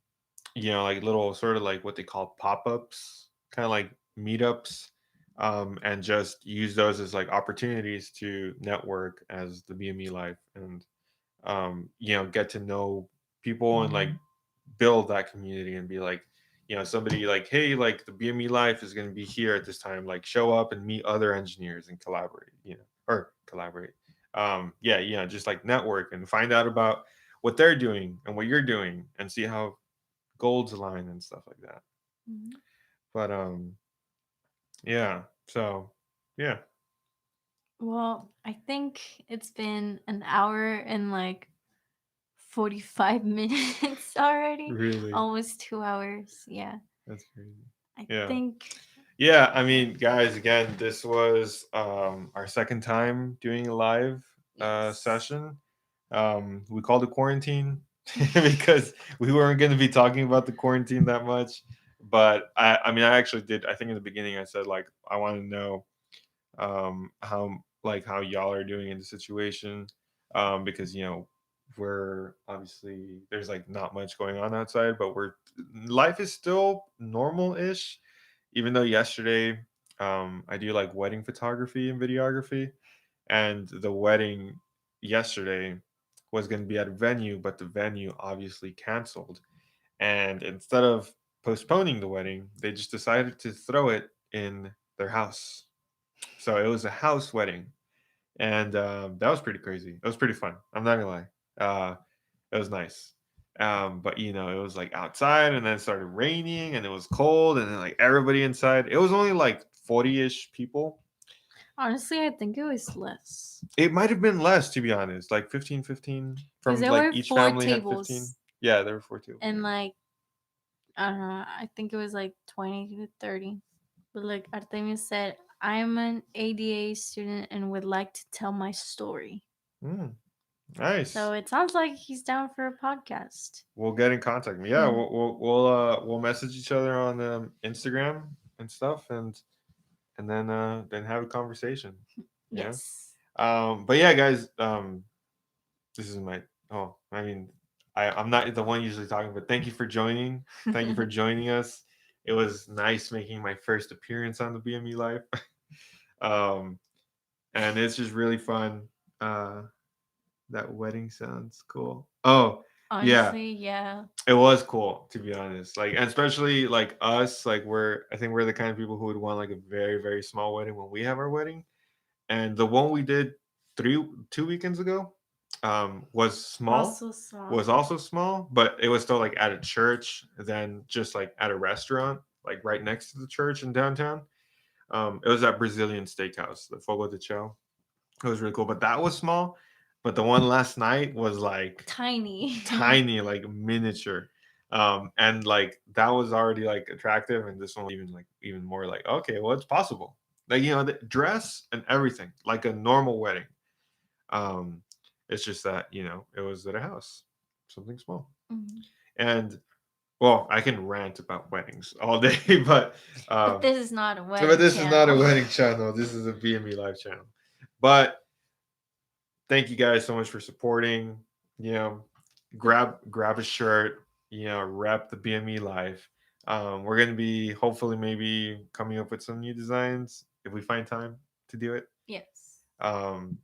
like little sort of like what they call pop-ups, kind of like meetups, and just use those as like opportunities to network as the BME life, and get to know people and like build that community and be like, somebody like, hey, like the BME life is going to be here at this time, like show up and meet other engineers and collaborate, or collaborate. Yeah, just like network and find out about what they're doing and what you're doing and see how goals align and stuff like that. Mhm. But yeah. So yeah, Well, I think it's been an hour and like 45 minutes already. really, Almost 2 hours. Yeah. that's crazy. I Yeah. think, Yeah, I mean, guys, again, this was our second time doing a live yes. session. We called it quarantine because we weren't going to be talking about the quarantine that much. But I mean, I actually did. I think in the beginning, I said like I want to know how y'all are doing in the situation, because we're obviously there's like not much going on outside, but we're life is still normal-ish, even though yesterday I do like wedding photography and videography, and the wedding yesterday was going to be at a venue, but the venue obviously canceled, and instead of postponing the wedding, they just decided to throw it in their house. So it was a house wedding, and that was pretty crazy. It was pretty fun. I'm not gonna lie. It was nice. But it was like outside, and then it started raining, and it was cold, and then like everybody inside. It was only like 40-ish people. Honestly, I think it was less. It might have been less, to be honest, like 15, 15 Because from there like were each four family had 15. tables. Yeah, there were 4 tables. And Yeah. like, I don't know, I think it was like 20 to 30. But like Artemio said, I'm an ADA student and would like to tell my story. Mm, nice. So it sounds like he's down for a podcast. We'll get in contact. Yeah, we'll message each other on Instagram and stuff, and then have a conversation. Yeah. Yes. But yeah, guys, this is my I mean, I'm not the one usually talking, but thank you for joining. Thank you for joining us. It was nice making my first appearance on the BME Life. um, and it's just really fun. Uh, that wedding sounds cool. Oh, yeah, Honestly, yeah. it was cool to be honest. Like, and especially like us, like I think we're the kind of people who would want like a very, very small wedding when we have our wedding. And the one we did 2 weekends ago was small, Also small. was also small, but it was still like at a church, then just like at a restaurant, like right next to the church in downtown. It was at Brazilian Steakhouse, the Fogo de Chão. It was really cool, but that was small. But the one last night was like Tiny. tiny, like miniature. And like that was already like attractive, and this one was even more like, okay, well, it's possible. Like, the dress and everything, like a normal wedding. Um, it's just that, it was at a house, something small. Mhm. And well, I can rant about weddings all day, but But um, this is not a but wedding this is not a channel. wedding channel. This is a BME Live channel. But thank you guys so much for supporting. You know, grab a shirt. Rep the BME Life. We're gonna be hopefully maybe coming up with some new designs if we find time to do it. Yes. Um,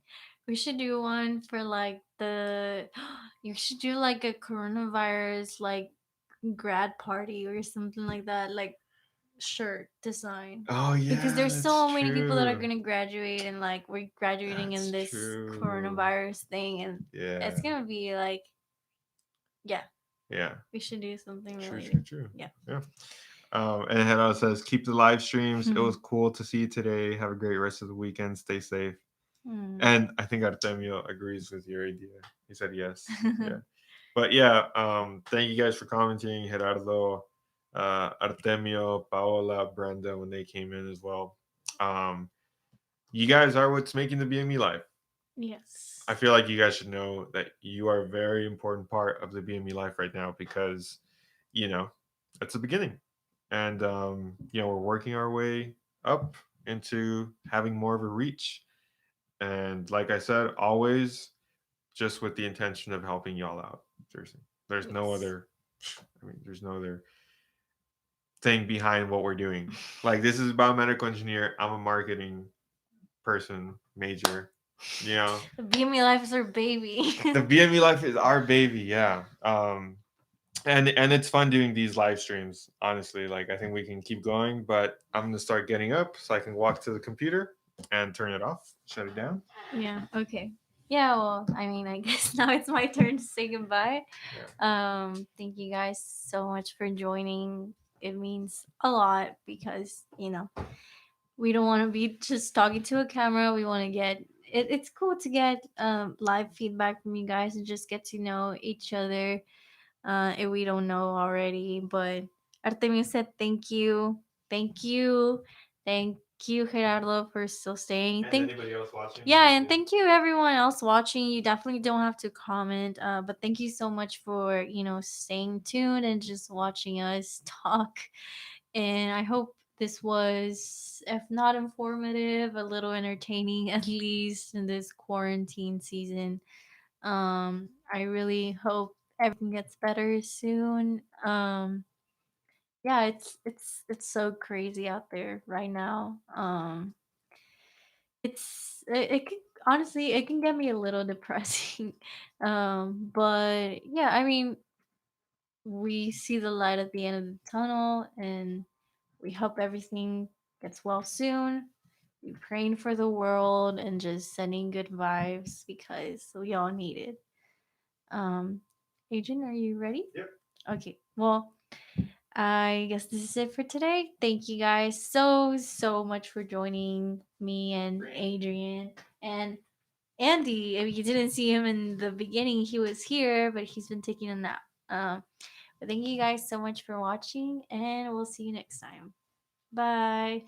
We should do one for like the you should do like a coronavirus like grad party or something like that, like shirt design. oh Because yeah, there's that's so many people that are true. gonna graduate and like we're graduating in That's this true. coronavirus thing and Yeah, it's gonna be like yeah, yeah. we should do something True, true, related. true. Yeah. Yeah. And Hera says, keep the live streams. It was cool to see you today. Have a great rest of the weekend. Stay safe. Hmm. And I think Artemio agrees with your idea. He said yes. Yeah. But yeah, thank you guys for commenting. Gerardo, Artemio, Paola, Brenda, when they came in as well. Um, you guys are what's making the BME live. I Yes. feel like you guys should know that you are a very important part of the BME life right now because, you know, it's the beginning. And, we're working our way up into having more of a reach. And like I said, always just with the intention of helping y'all out. Seriously. There's no Yes. other, there's no other thing behind what we're doing. Like, this is a biomedical engineer. I'm a marketing person, major, you know. The BME life is our baby. The BME life is our baby, yeah. And it's fun doing these live streams. Honestly, like I think we can keep going, but I'm gonna start getting up so I can walk to the computer and turn it off, shut it down. Yeah, okay. Yeah, well, I mean, I guess now it's my turn to say goodbye. Yeah, Thank you guys so much for joining. It means a lot because, we don't want to be just talking to a camera. We want to get it's cool to get live feedback from you guys and just get to know each other if we don't know already. But Artemio said thank you. Thank you. Thank you, Gerardo, for still staying. and anybody else watching, Yeah, thank and you. thank you everyone else watching. You definitely don't have to comment, but thank you so much for staying tuned and just watching us talk. And I hope this was, if not informative, a little entertaining at least in this quarantine season. I really hope everything gets better soon. Yeah, it's so crazy out there right now. It can honestly it can get me a little depressing. But yeah, I mean, we see the light at the end of the tunnel and we hope everything gets well soon. We praying for the world and just sending good vibes because we all need it. Um, Adrian, are you ready? Yep. Okay. Well, I guess this is it for today. Thank you guys so much for joining me and Adrian and Andy. If you didn't see him in the beginning, he was here, but he's been taking a nap. But thank you guys so much for watching, and we'll see you next time. Bye.